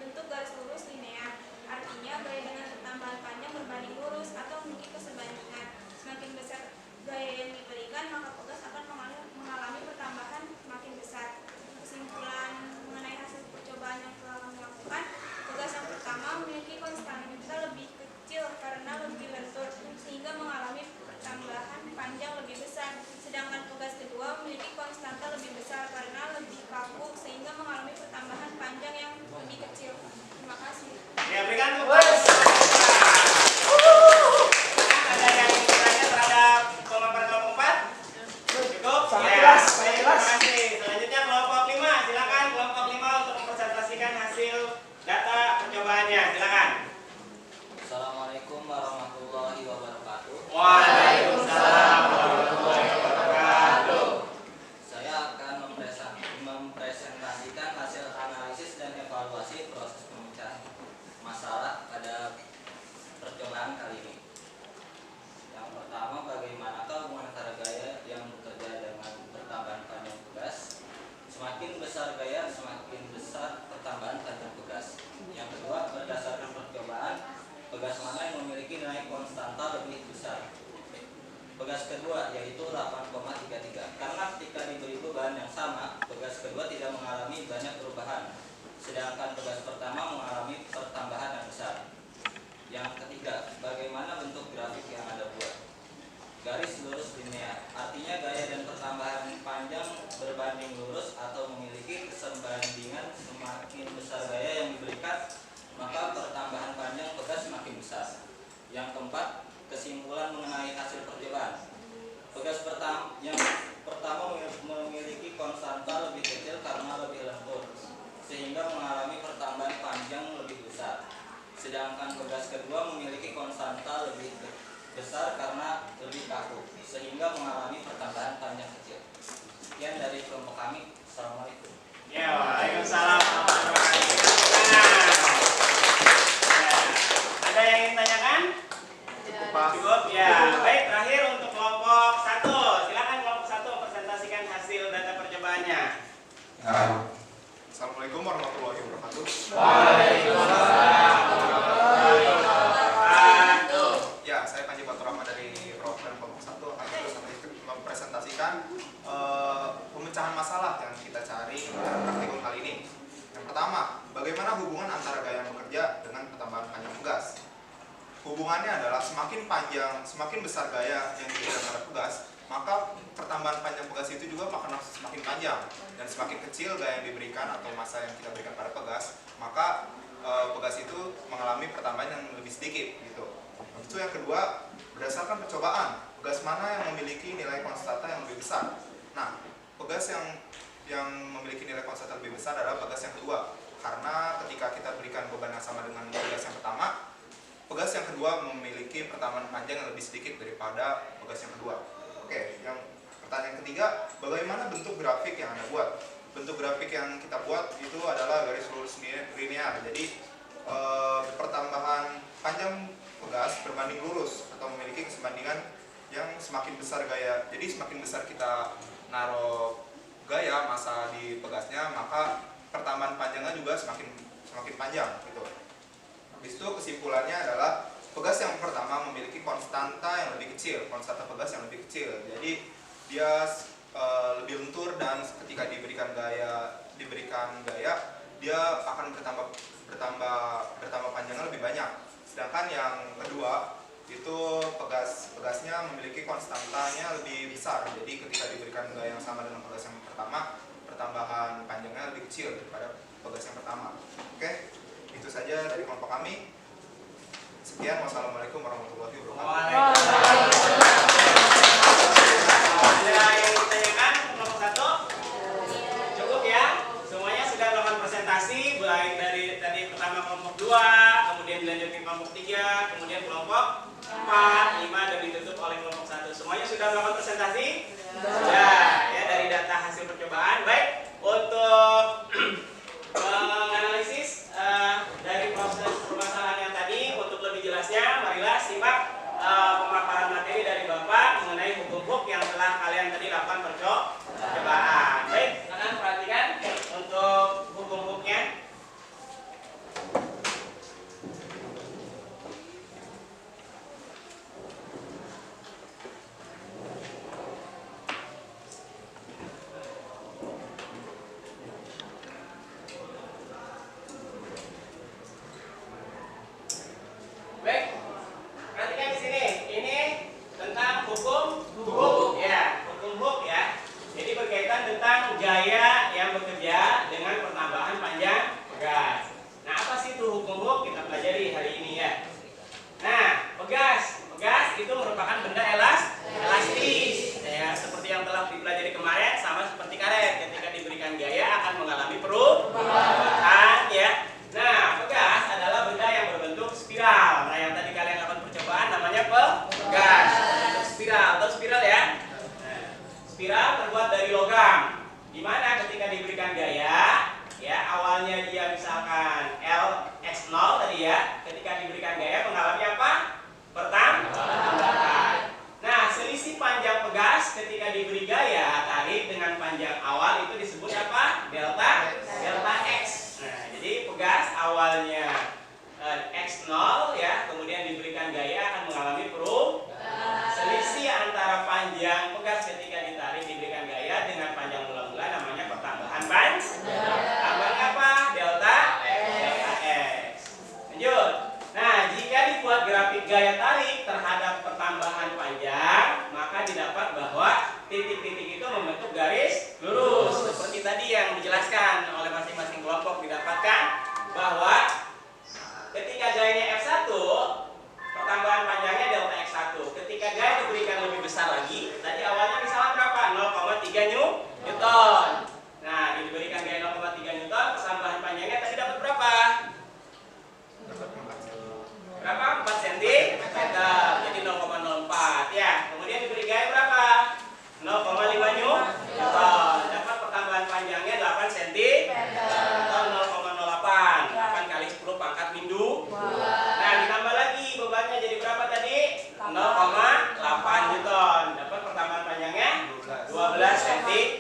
bentuk garis lurus linear, artinya gaya dengan pertambahan panjang berbanding lurus atau memiliki kesebandingan. Semakin besar gaya yang diberikan, maka pegas akan mengalami pertambahan makin besar. Kesimpulan mengenai hasil percobaan yang telah kami lakukan, pegas yang pertama memiliki konstanta lebih kecil karena lebih lentur sehingga mengalami pertambahan panjang lebih besar. Sedangkan pegas kedua memiliki konstanta lebih besar karena lebih kaku sehingga mengalami pertambahan panjang yang lebih kecil. Terima kasih. Ya, berikan tepuk tangan. Ada yang ingin bertanya terhadap kelompok 4? Cukup? Sangat Ya, jelas, baik, jelas. terima kasih. Selanjutnya kelompok 5. Silakan kelompok 5 untuk mempresentasikan hasil data percobaannya. Silakan. Assalamualaikum warahmatullahi wabarakatuh. Waalaikumsalam warahmatullahi wabarakatuh. Saya akan mempresentasikan hasil analisis dan evaluasi proses pemecahan masalah pada percobaan kali ini. Yang pertama, bagaimanakah hubungan antara gaya yang bekerja dengan pertambahan panjang pegas? Semakin besar gaya, semakin besar pertambahan panjang pegas. Yang kedua, berdasarkan percobaan, pegas mana yang memiliki nilai konstanta lebih besar? Pegas kedua yaitu 8,33. Karena ketika diberi beban yang sama, pegas kedua tidak mengalami banyak perubahan, sedangkan pegas pertama mengalami pertambahan yang besar. Yang ketiga, bagaimana bentuk grafik yang Anda buat? Garis lurus linear, artinya gaya dan pertambahan panjang Yang keempat, kesimpulan mengenai hasil percobaan. Pegas yang pertama memiliki konstanta lebih kecil karena lebih lentur, sehingga mengalami pertambahan panjang lebih besar. Sedangkan pegas kedua memiliki konstanta lebih besar karena lebih kaku, sehingga mengalami pertambahan panjang kecil. Sekian dari kelompok kami. Assalamualaikum. Ya, waalaikumsalam. Ada yang ingin tanyakan? Cukup ya. Baik, terakhir untuk kelompok 1. Silakan kelompok 1 presentasikan hasil data percobaannya. Assalamualaikum warahmatullahi wabarakatuh. Ya, saya Panji Batur Rahman dari program kelompok 1 akan terus mempresentasikan pemecahan masalah yang kita cari dalam praktikum kali ini. Yang pertama, bagaimana hubungan antara gaya bekerja dengan pertambahan panjang pegas? Hubungannya adalah semakin besar gaya yang diberikan pada pegas, maka pertambahan panjang pegas itu juga akan semakin panjang, dan semakin kecil gaya yang diberikan atau masa yang kita berikan pada pegas, maka pegas itu mengalami pertambahan yang lebih sedikit gitu. Itu yang kedua, berdasarkan percobaan, pegas mana yang memiliki nilai konstanta yang lebih besar. Nah, pegas yang memiliki nilai konstanta lebih besar adalah pegas yang kedua, karena ketika kita berikan beban yang sama dengan pegas yang pertama, pegas yang kedua memiliki pertambahan panjang yang lebih sedikit daripada pegas yang kedua. Oke, yang pertanyaan ketiga, bagaimana bentuk grafik yang Anda buat? Bentuk grafik yang kita buat itu adalah garis lurus linear. Jadi pertambahan panjang pegas berbanding lurus atau memiliki kesebandingan yang semakin besar gaya. Jadi semakin besar kita naruh gaya masa di pegasnya, maka pertambahan panjangnya juga semakin panjang gitu. Habis itu kesimpulannya adalah pegas yang pertama memiliki konstanta yang lebih kecil, konstanta pegas yang lebih kecil. Jadi dia lebih lentur dan ketika diberikan gaya dia akan bertambah panjangnya lebih banyak. Sedangkan yang kedua itu pegasnya memiliki konstantanya lebih besar. Jadi ketika diberikan gaya yang sama dengan pegas yang pertama, pertambahan panjangnya lebih kecil daripada pegas yang pertama. Oke, itu saja dari kelompok kami. Sekian, wassalamualaikum warahmatullahi wabarakatuh. Ada yang ditanyakan kelompok 1? Cukup ya? Semuanya sudah melakukan presentasi, mulai dari tadi pertama kelompok 2, kemudian dilanjutkan kelompok 3, kemudian kelompok 4, 5, dan ditutup oleh kelompok 1. Semuanya sudah melakukan presentasi? Sudah. Ya, dari data hasil percobaan. Baik, untuk menganalisis dari proses permasalahan yang tadi, untuk lebih jelasnya, marilah simak pemaparan materi dari Bapak mengenai hukum-hukum yang telah kalian tadi lakukan percobaan. Baik, silakan perhatikan untuk hukum-hukumnya. Baik, perhatikan di sini. Ini tentang hukum ya, hukum hook ya. Jadi berkaitan tentang gaya yang bekerja dengan pertambahan panjang pegas. Nah, apa sih itu hukum hook? Kita pelajari hari ini ya. Nah, pegas itu merupakan benda elastis. Ya, seperti yang telah dipelajari kemarin, sama seperti karet. Ketika diberikan gaya akan mengalami perubahan ya. Nah, pegas adalah benda yang berbentuk spiral. Nah, yang tadi kalian lakukan percobaan namanya pegas. Bentuk spiral, atau spiral ya. Nah, spiral terbuat dari logam. Dimana ketika diberikan gaya, ya awalnya dia misalkan Lx0 tadi ya. Ketika diberikan gaya mengalami apa? Pertambahan. Nah, selisih panjang pegas ketika diberi gaya tarik dengan panjang awal itu disebut apa? Delta X. Nah, jadi pegas awalnya X0 ya, kemudian diberikan gaya akan mengalami perubahan. Selisih antara panjang pegas ketika ditarik diberikan gaya dengan panjang mula-mula namanya pertambahan panjang. Tambahnya apa? Delta X. Lanjut. Nah, jika dibuat grafik gaya tarik terhadap pertambahan panjang, maka didapat bahwa titik-titik itu membentuk garis lurus. Newton. Nah, diberikan gaya 0,3 Newton, pertambahan panjangnya tadi dapat berapa? Berapa? 4 cm. Jadi 0,04 ya. Kemudian diberi gaya berapa? 0,5 Newton. Dapat pertambahan panjangnya 8 cm atau 0,08. 8 kali 10 pangkat minus 2. Nah, ditambah lagi bebannya jadi berapa tadi? 0,8 Newton. Dapat pertambahan panjangnya 12 cm.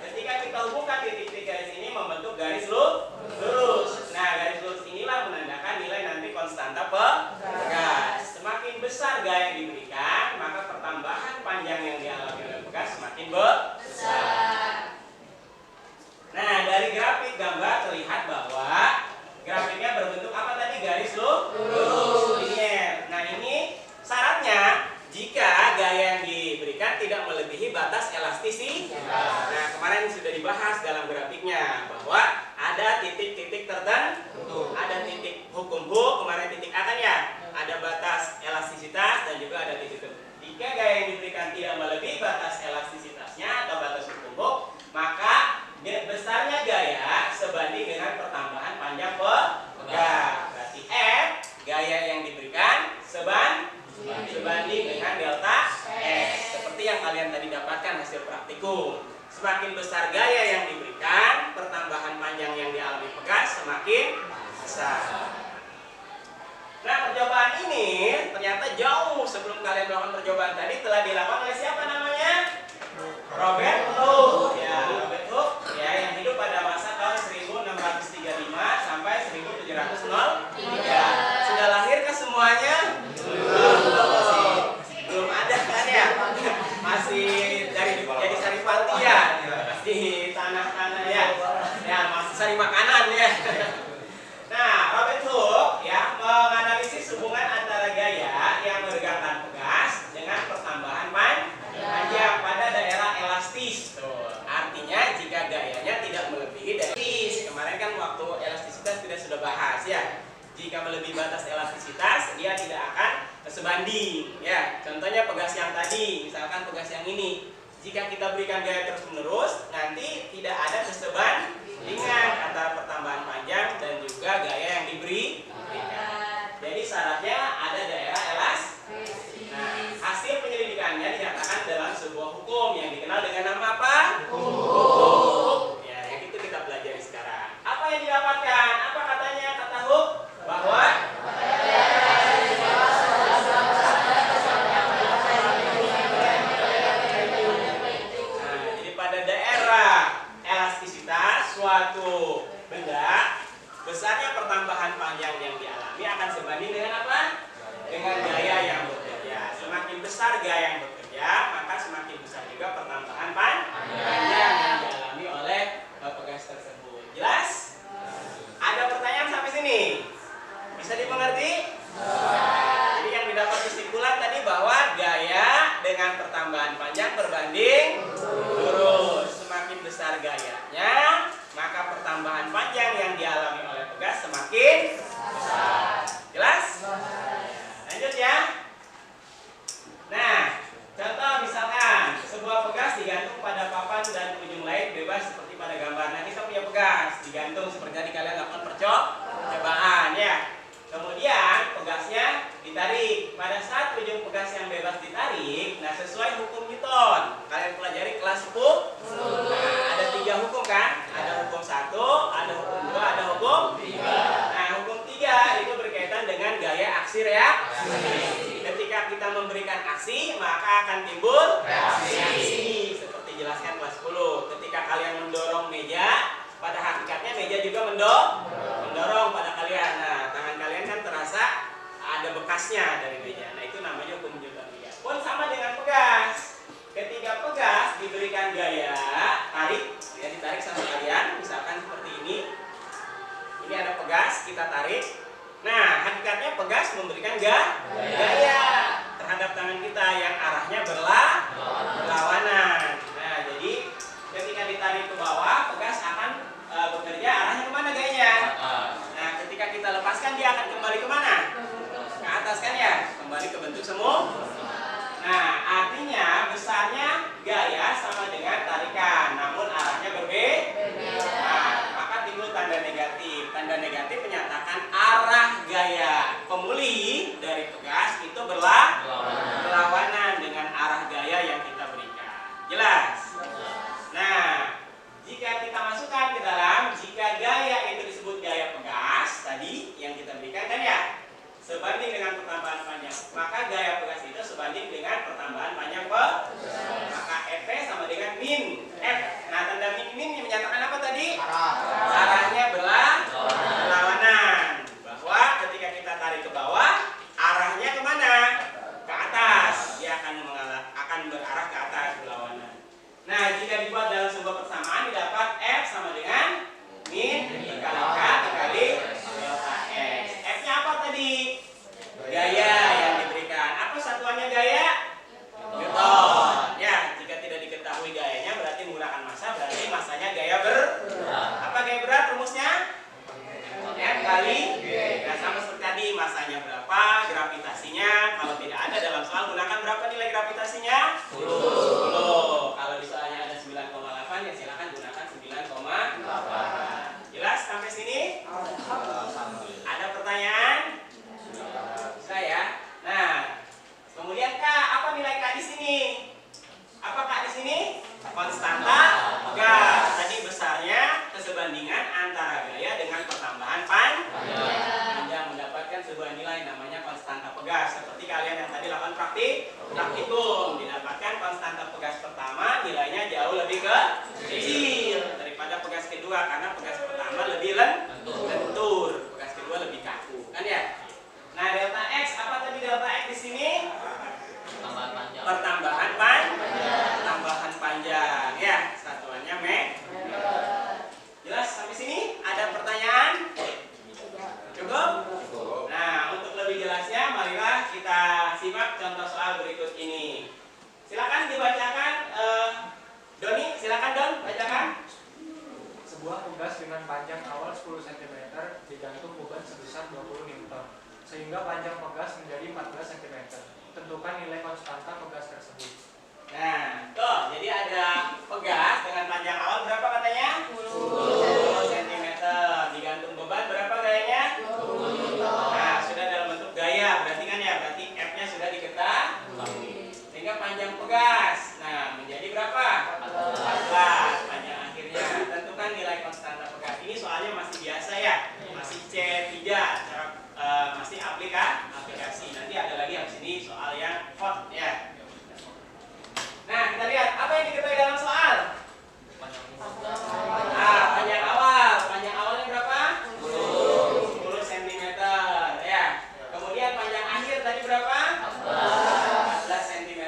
Ketika kita hubungkan titik-titik garis ini membentuk garis lurus. Nah, garis lurus inilah menandakan nilai nanti konstanta pegas. Semakin besar gaya yang diberikan, maka pertambahan panjang yang dialami oleh pegas semakin besar. Nah, dari grafik gambar terlihat bahwa grafiknya berbentuk apa tadi? Garis lurus. Nah, ini syaratnya jika gaya yang diberikan tidak melebihi batas elastisitas. Nah, kemarin sudah dibahas dalam grafiknya bahwa ada titik-titik tertentu, ada titik hukum Hooke, kemarin titik A kan ya, ada batas elastisitas dan juga ada titik tertentu. Jika gaya yang diberikan tidak melebihi batas elastisitasnya atau batas hukum Hooke, maka besarnya gaya sebanding dengan pertambahan panjang pegas. Berarti F gaya yang diberikan sebanding dengan delta S. Seperti yang kalian tadi dapatkan hasil praktikum. Semakin besar gaya yang diberikan, pertambahan panjang yang dialami pegas semakin besar. Nah, percobaan ini ternyata jauh sebelum kalian melakukan percobaan tadi telah dilakukan oleh siapa namanya? Robert Hooke. Ya, Robert Hooke ya, yang hidup pada masa tahun 1635 sampai 1703. Sudah lahirkah semuanya? Belum ada kan ya? Masih jadi saripati ya? Masih tanah-tanah ya? Ya, masih sari makanan ya. Nah, Robert Hooke ya menganalisis hubungan antara gaya yang meregangkan pegas dengan pertambahan panjang pada daerah elastis. Tuh, artinya jika gayanya tidak melebihi dari kemarin kan waktu elastisitas kita sudah bahas ya. Jika melebihi batas elastisitas, dia tidak akan sebanding ya. Contohnya pegas yang tadi, misalkan pegas yang ini. Jika kita berikan gaya terus-menerus, nanti tidak ada kesebandingan antara pertambahan panjang dan juga gaya yang diberikan. Jadi syaratnya ada daerah elastis. Nah, hasil penyelidikannya dinyatakan dalam sebuah hukum yang dikenal dengan nama apa? Hukum. Ya, yang itu kita pelajari sekarang. Apa yang didapatkan? Apa katanya kata Hooke? Bahwa suatu benda, besarnya pertambahan panjang yang dialami akan sebanding dengan apa? Dengan gaya yang bekerja. Semakin besar gaya yang bekerja, maka semakin besar juga pertambahan panjang yang dialami oleh pegas tersebut. Jelas? Ada pertanyaan sampai sini? Bisa dimengerti? Jadi yang didapat kesimpulan tadi bahwa gaya dengan pertambahan panjang berbanding lurus. Semakin besar gayanya, maka pertambahan panjang yang dialami oleh pegas semakin besar. Jelas? Lanjut ya. Nah, contoh misalkan sebuah pegas digantung pada papan dan ujung lain bebas seperti pada gambar. Nah, kita punya pegas digantung seperti tadi kalian lakukan percobaan ya. Kemudian pegasnya ditarik. Pada saat ujung pegas yang bebas ditarik, nah sesuai hukum Newton, kalian pelajari kelas 10. Nah, ada 3 hukum kan? Ada hukum 1, ada hukum 2, ada hukum 3. Nah, hukum 3 itu berkaitan dengan gaya aksi reaksi. Ketika kita memberikan aksi, maka akan timbul reaksi. Seperti jelaskan kelas 10. Ketika kalian mendorong meja, pada hakikatnya meja juga mendorong pada kalian. Nah, tangan kalian kan terasa ada bekasnya dari meja. Nah, itu namanya hukum Newton 3. Pun sama dengan pegas. Ketika pegas diberikan gaya tarik, ya ditarik sama kalian, misalkan seperti ini. Ini ada pegas, kita tarik. Nah, hakikatnya pegas memberikan gaya terhadap tangan kita yang arahnya berlawanan. Nah, jadi ketika ditarik ke bawah, pegas akan bekerja arahnya kemana gayanya? Nah, ketika kita lepaskan dia akan kembali kemana? Ke atas kan ya? Kembali ke bentuk semu. Nah, artinya besarnya gaya sama dengan tarikan, namun dibuat dalam sebuah persamaan didapat F sama dengan min dikali K dikali delta X. F-nya apa tadi? Gaya yang diberikan. Apa satuannya gaya? Newton. Ya, jika tidak diketahui gayanya berarti menggunakan massa, berarti massanya gaya berat. Apa gaya berat rumusnya? F kali G. Nah, sama seperti tadi, massanya berapa, gravitasinya. Kalau tidak ada dalam soal, gunakan berapa nilai gravitasinya? 10. Kalau di soalnya ada 9,8, ya silakan gunakan 9,8. Jelas sampai sini? Ada pertanyaan? Bisa ya? Nah, kemudian Kak, apa nilai Kak di sini? Apa Kak di sini? Konstanta pegas. Tadi besarnya kesebandingan antara gaya dengan pertambahan panjang mendapatkan sebuah nilai namanya konstanta pegas. Seperti kalian yang tadi lakukan praktikum, didapatkan konstanta pegas pertama nilainya jauh lebih kecil daripada pegas kedua karena pegas pertama lebih lentur, pegas kedua lebih kaku, kan ya? Nah, delta X, apa tadi delta X di sini? Pertambahan panjang. Ya, satuannya jelas sampai sini? Ada pertanyaan? Cukup? Nah, untuk lebih jelasnya marilah kita simak contoh soal berikut ini. Silakan dibacakan, Doni, silakan Don, bacakan. Sebuah pegas dengan panjang awal 10 cm digantung beban sebesar 20 Newton, sehingga panjang pegas menjadi 14 cm. Tentukan nilai konstanta pegas tersebut. Nah, tuh, jadi ada pegas dengan panjang awal berapa katanya? 10 cm. Digantung beban berapa gayanya? 20 Newton. Nah, sudah dalam bentuk gaya, berarti kan ya, berarti F-nya sudah diketahui. Sehingga panjang pegas, nah menjadi berapa? 14 panjang akhirnya. Tentukan nilai konstanta pegas. Ini soalnya masih biasa ya, masih C3, masih aplikasi. Nanti ada lagi habis ini soal yang hot ya. Nah, kita lihat apa yang diketahui dalam soal. Panjang awalnya berapa? 10 cm ya. Kemudian panjang akhir tadi berapa? 14 cm.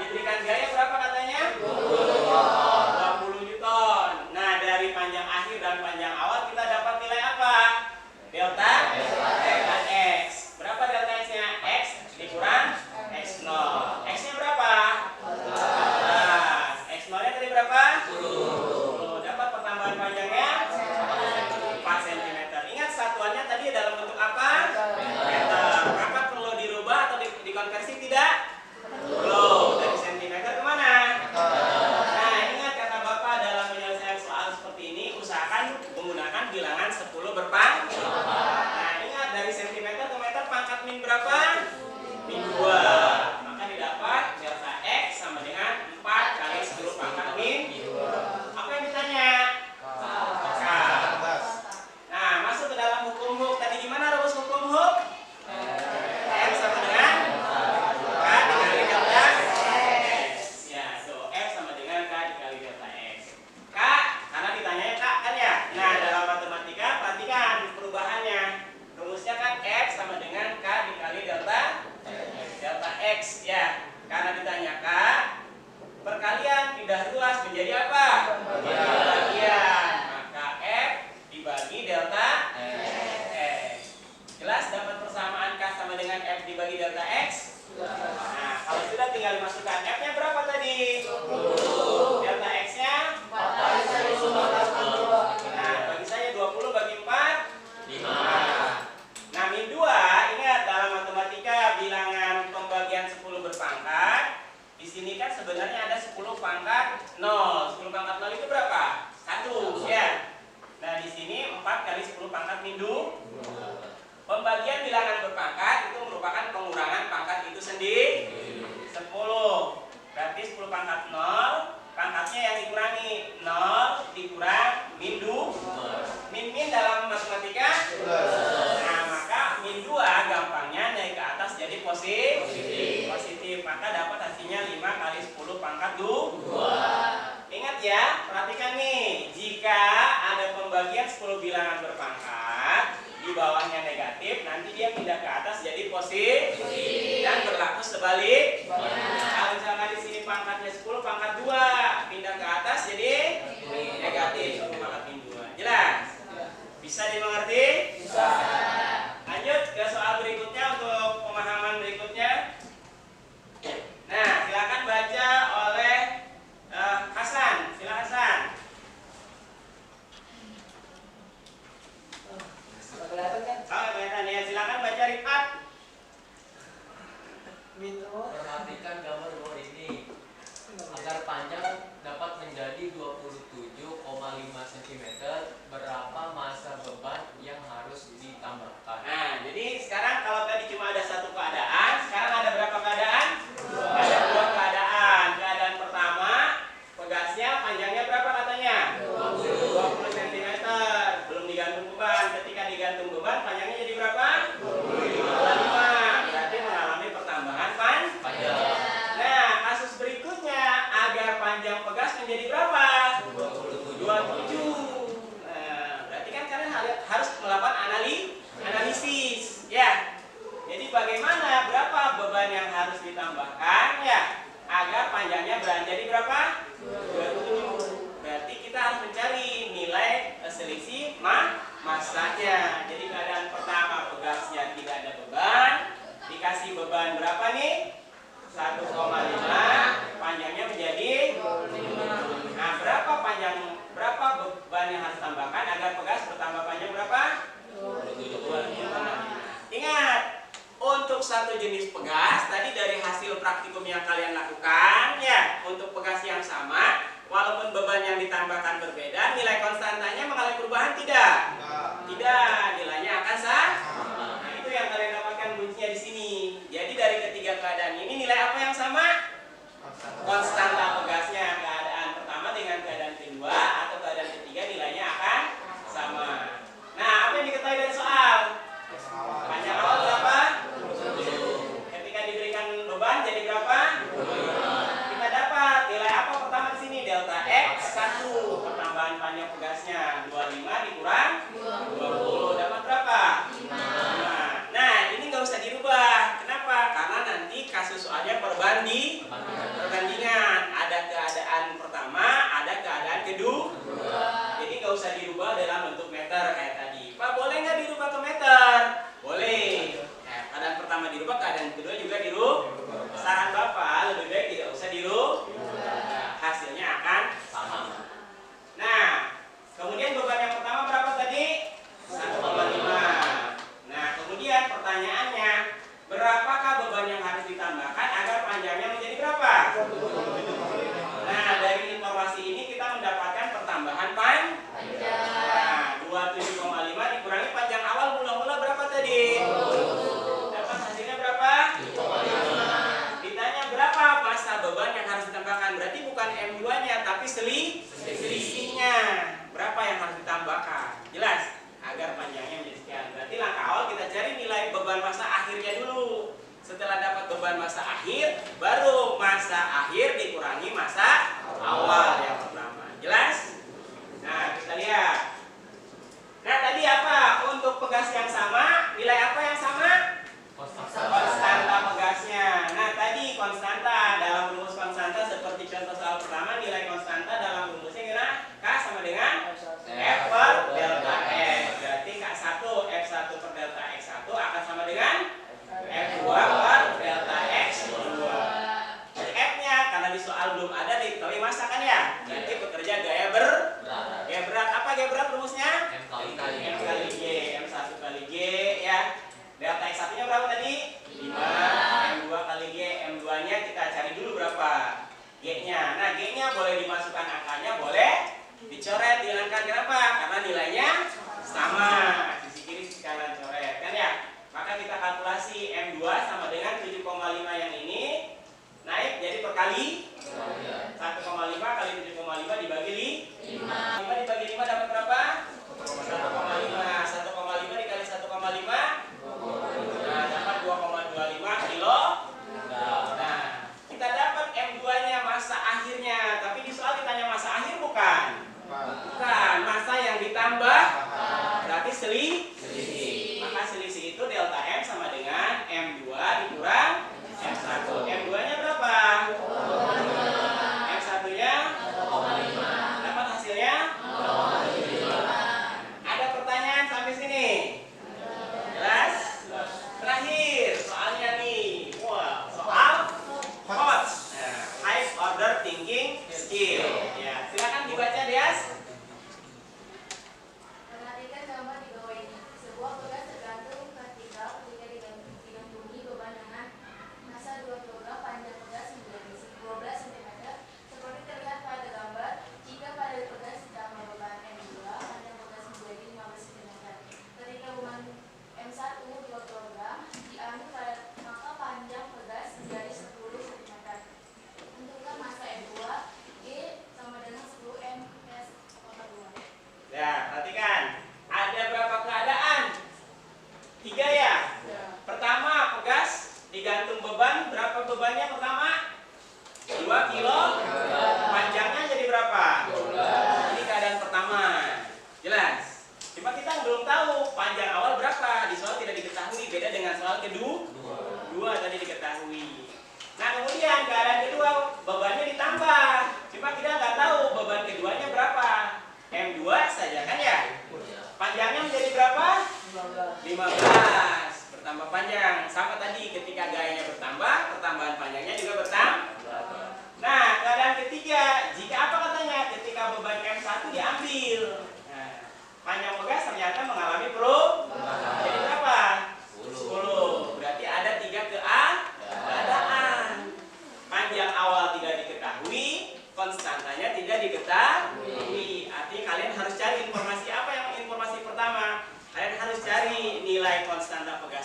Diberikan gaya berapa katanya? 20 Newton. Nah, dari panjang akhir dan panjang awal kita dapat nilai apa? Delta X. Berapa delta X-nya? X dikurang X0. X-nya berapa? 14. X0-nya tadi berapa? 10. Dapat pertambahan panjangnya 4 cm. Ingat satuannya tadi dalam bentuk apa? Meter. Apakah perlu dirubah atau dikonversi? Tidak? Perlu. Dari cm kemana? Nah, ingat kata Bapak dalam penyelesaian soal seperti ini, usahakan menggunakan bilangan 10 berpangkat. Nah, ingat dari cm ke meter pangkat min berapa? Min 2. Maka didapat delta X sama dengan 4 kali 10 pangkat min 2. Apa yang ditanya? K. Nah, masuk ke dalam hukum Hooke. Tadi gimana rumus hukum Hooke? M sama dengan K dikali delta X. Ya, tuh F sama dengan K dikali delta X. K, karena ditanyanya K kan ya? Nah, dalam matematika perhatikan perubahannya. Rumusnya kan X sama dengan K dikali delta X ya. Karena ditanya K, perkalian pindah ruas menjadi apa? Pembagian. Maka F dibagi delta X. Jelas dapat persamaan K sama dengan F dibagi delta X? Nah, kalau sudah tinggal dimasukkan. F-nya berapa tadi? 20. Delta X-nya? 14. Nah, bagi saya 20 bagi 4? 5. Nah, min 2, ingat dalam matematika bilangan pembagian 10 berpangkat. Di sini kan sebenarnya ada 10 pangkat 0. 10 pangkat 0 itu berapa? 1 ya. Nah, di sini 4 kali 10 pangkat min 2. Pembagian bilangan berpangkat itu merupakan pengurangan pangkat itu sendiri. 10. Berarti 10 pangkat 0, pangkatnya yang dikurangi 0 dikurang min 2. Min dalam matematika? Nah, maka min 2 gampangnya naik ke atas jadi positif. Maka dapat hasilnya 5 kali 10 pangkat 2. Ingat ya, perhatikan nih. Jika ada pembagian 10 bilangan berpangkat, di bawahnya negatif, nanti dia pindah ke atas jadi positif. Dan berlaku sebalik. Kalau misalkan di sini pangkatnya 10, pangkat 2 pindah ke atas jadi beban yang ditambahkan berbeda, nilai konstantanya mengalami perubahan tidak? Tidak, nilainya akan sama. Nah, itu yang kalian dapatkan kuncinya di sini. Jadi dari ketiga keadaan ini nilai apa yang sama? Konstanta pegasnya keadaan pertama dengan keadaan kedua atau keadaan ketiga nilainya akan sama. Nah, apa yang diketahui dari soal? Panjang awal berapa? Ketika diberikan beban jadi berapa? Kita dapat nilai apa pertama di sini? Delta X 1. Pertambahan panjang pegasnya 25 dikurang 20 dapat berapa? 5. Nah, ini nggak usah dirubah. Kenapa? Karena nanti kasus soalnya perbandingan. Ada keadaan pertama, ada keadaan kedua. Jadi nggak usah dirubah dalam bentuk meter kayak tadi. Pak, boleh nggak dirubah ke meter? Boleh. Keadaan pertama dirubah, keadaan kedua juga dirubah. Saran Bapak lebih baik tidak usah dirubah. Hasilnya akan sama. Nah, kemudian beban yang pertama berapa tadi?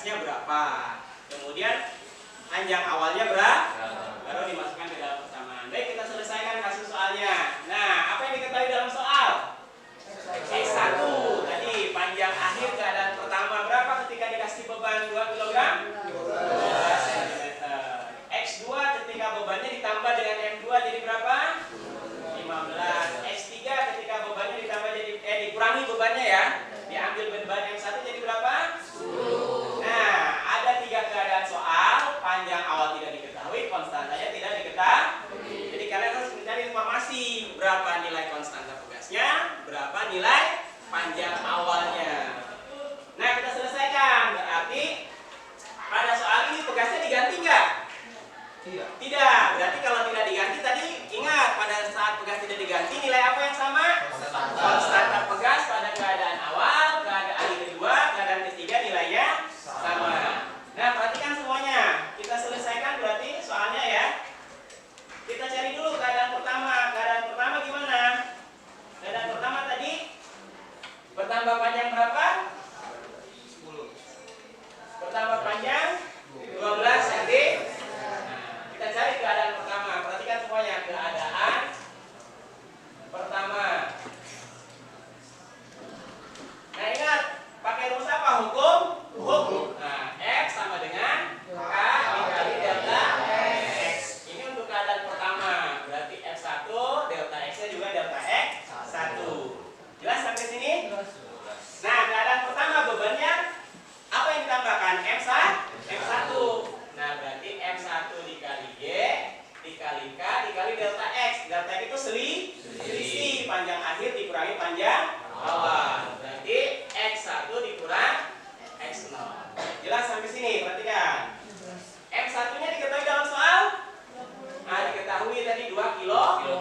pegasnya berapa. Kemudian panjang awalnya berapa, baru dimasukkan ke dalam persamaan. Baik, kita selesaikan kasus soalnya. Nah, apa yang diketahui dalam soal? X1 tadi panjang akhir keadaan pertama berapa ketika dikasih beban 2 kg? 12 cm. X2 ketika bebannya ditambah dengan M2 jadi berapa? 15. X3 ketika bebannya ditambah jadi dikurangi bebannya ya. Diambil beban M1 jadi berapa? 10. Nah, ada 3 keadaan soal, panjang awal tidak diketahui, konstantanya tidak diketahui. Jadi kalian harus mencari informasi berapa nilai konstanta pegasnya, berapa nilai panjang awalnya. Nah, kita selesaikan. Berarti pada soal ini pegasnya diganti nggak? Tidak. Berarti kalau tidak diganti tadi ingat pada saat pegas tidak diganti nilai apa yang sama? Konstanta pegas pada keadaan awal, keadaan kedua, keadaan ketiga nilainya sama. Nah, perhatikan semuanya. Kita selesaikan berarti soalnya ya. Kita cari dulu keadaan pertama. Keadaan pertama gimana? Keadaan pertama tadi bertambah panjang berapa? 10. Bertambah panjang 12 cm. Kita cari keadaan pertama. Perhatikan semuanya. Keadaan pertama. Nah, ingat pakai rumus apa? Hukum. Nah, X sama dengan K dikali delta X. Ini untuk keadaan pertama. Berarti X1 delta X-nya juga delta X1. Jelas sampai sini? Nah, keadaan pertama bebannya apa yang ditambahkan? M1. Nah, berarti M1 dikali Y dikali K dikali delta X. Delta X itu selisih panjang akhir dikurangi panjang awal. Berarti X1 dikurang X0. Jelas sampai sini? Perhatikan. M1-nya diketahui dalam soal? Nah, diketahui tadi 2 kg.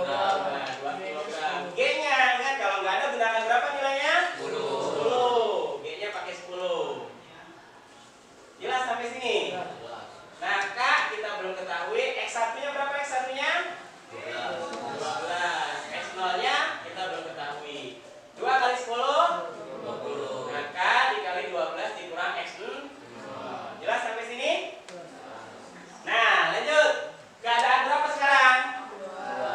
Nah, 2 kg. G-nya ingat kalau nggak ada gunakan berapa nilainya? 10. G-nya pakai 10. Jelas sampai sini? Nah, K kita belum ketahui. X1-nya berapa X1-nya? 12. X0-nya kita belum ketahui. 2 kali 10? 20. Nah, K dikali 12 dikurang X0. Jelas sampai sini? Nah, lanjut. Keadaan berapa sekarang?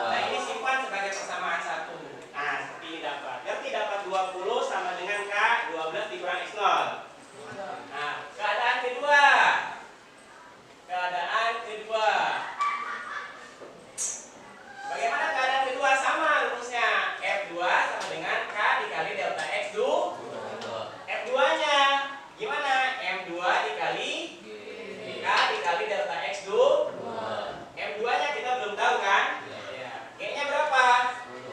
Nah, ini simpan sebagai persamaan 1. Nah, seperti ini dapat. Berarti dapat 20 sama dengan K 12 dikurang X0. Nah, keadaan kedua. Keadaan kedua. Bagaimana keadaan kedua? Sama rumusnya. F2 sama dengan K dikali delta X2. F2-nya gimana? M2 dikali K dikali delta X2. M2-nya kita belum tahu kan? G-nya berapa?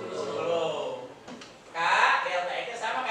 10. K delta X-nya sama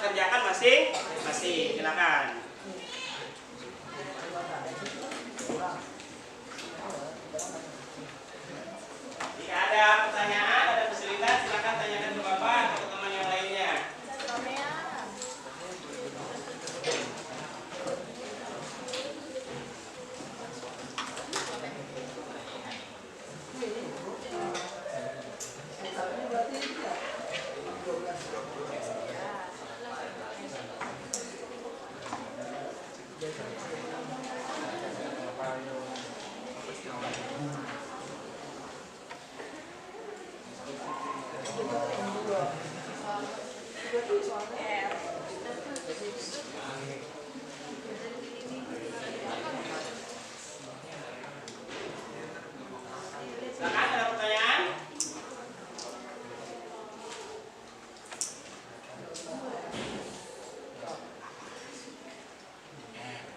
kerjakan masing-masing. Silakan. Jika ada pertanyaan, ada kesulitan, silakan tanyakan ke Bapak atau ke teman yang lainnya. Silakan, ada pertanyaan?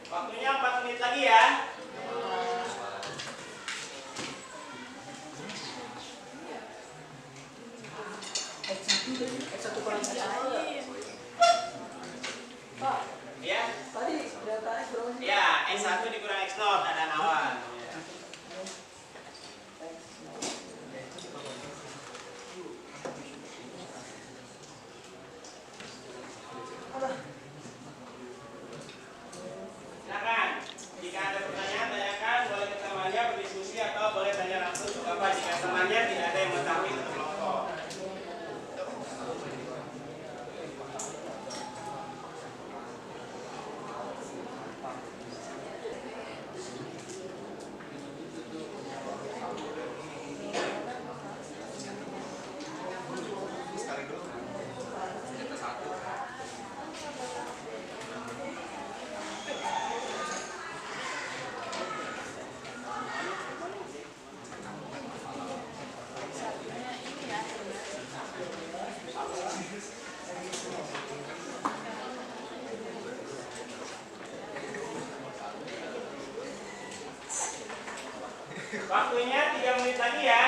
Waktunya 4 menit lagi ya. X1 kurang X1. Pak, Ya, tadi delta X berapa sih? ya, X1 dikurang X0 ada awan. Ya. Silakan. Jika ada pertanyaan, tanyakan. Boleh ke temannya berdiskusi atau boleh tanya langsung ke Bapak jika temannya tidak ada yang mengetahui satu kelompok. Sekali dulu. Senjata satu. Waktunya 3 menit lagi ya.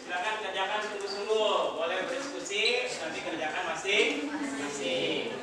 Silakan kerjakan sungguh-sungguh. Boleh berdiskusi, nanti kerjakan masing-masing.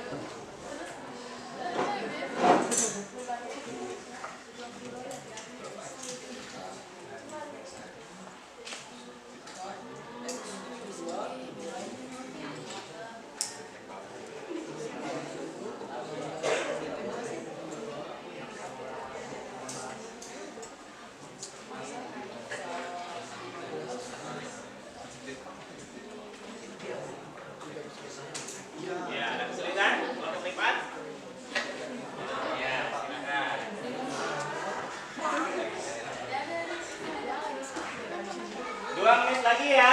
Ya, ada kesulitan? Kelompok lipat? Ya, silakan. 2 menit lagi ya.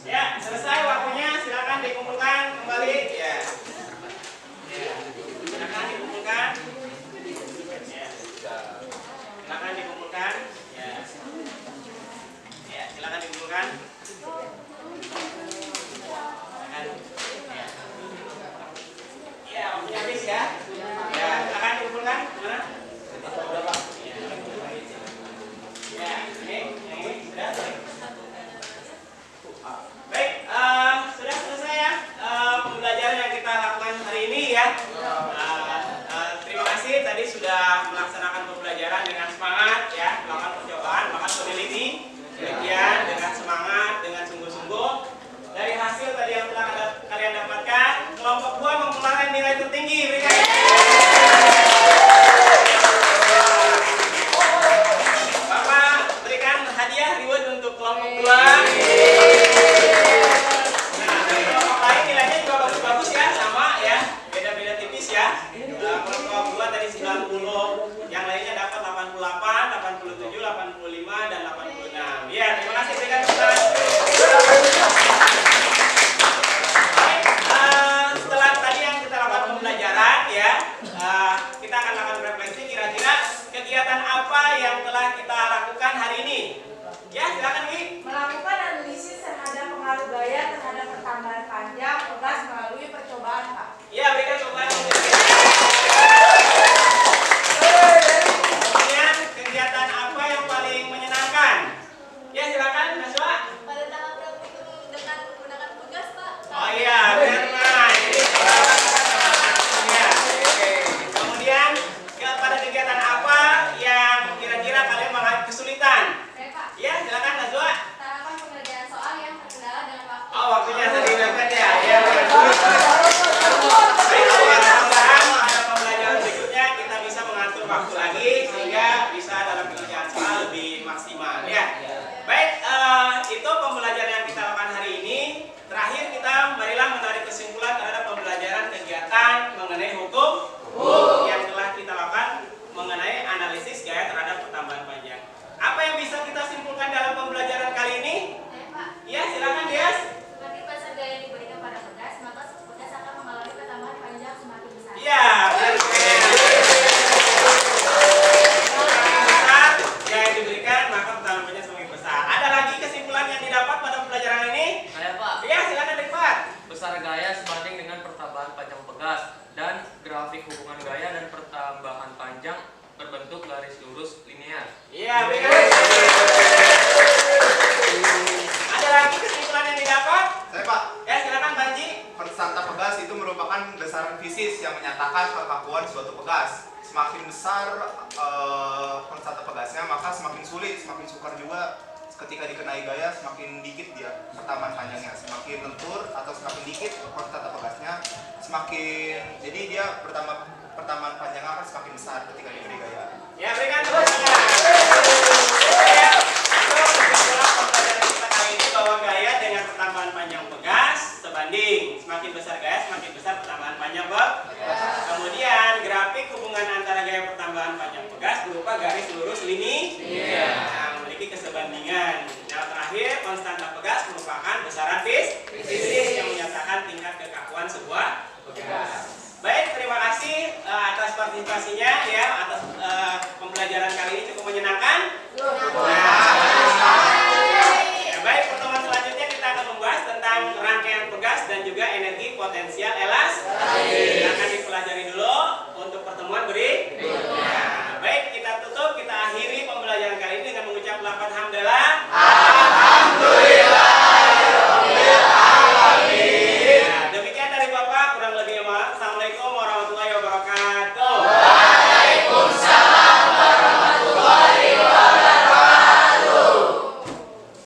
Ya, selesai waktunya. Silakan dikumpulkan kembali. Ya. Ya. Silakan dikumpulkan. Ya. Silakan dikumpulkan. Ya. Ya, silakan dikumpulkan. Silakan. Ya. sebanding dengan pertambahan panjang pegas, dan grafik hubungan gaya dan pertambahan panjang berbentuk garis lurus linear. Iya, berikan. Ada lagi kesimpulan yang didapat? Saya Pak, Ya, silakan Panji. konstanta pegas itu merupakan besaran fisis yang menyatakan kekakuan suatu pegas. Semakin besar konstanta pegasnya, maka semakin sulit, semakin sukar juga ketika dikenai gaya, semakin dikit dia pertamaan panjangnya. Semakin lentur atau semakin dikit konstanta pegasnya, semakin jadi dia pertamaan panjangnya akan semakin besar ketika diberi gaya. Ya, berikan tepuk tangan. Ya, itu kesimpulan pembelajaran kita kali ini bahwa gaya dengan pertambahan panjang pegas sebanding. Semakin besar gaya, semakin besar pertambahan panjang pegas. Kemudian grafik hubungan antara gaya pertambahan panjang pegas berupa garis lurus linear yang memiliki kesebandingan. Yang terakhir, konstanta pegas merupakan besaran fisis yang menyatakan tingkat kekakuan sebuah pegas. Baik, terima kasih atas partisipasinya ya, atas pembelajaran kali ini cukup menyenangkan. Ya, baik, pertemuan selanjutnya kita akan membahas tentang rangkaian pegas dan juga energi potensial elastis. Silakan dipelajari dulu.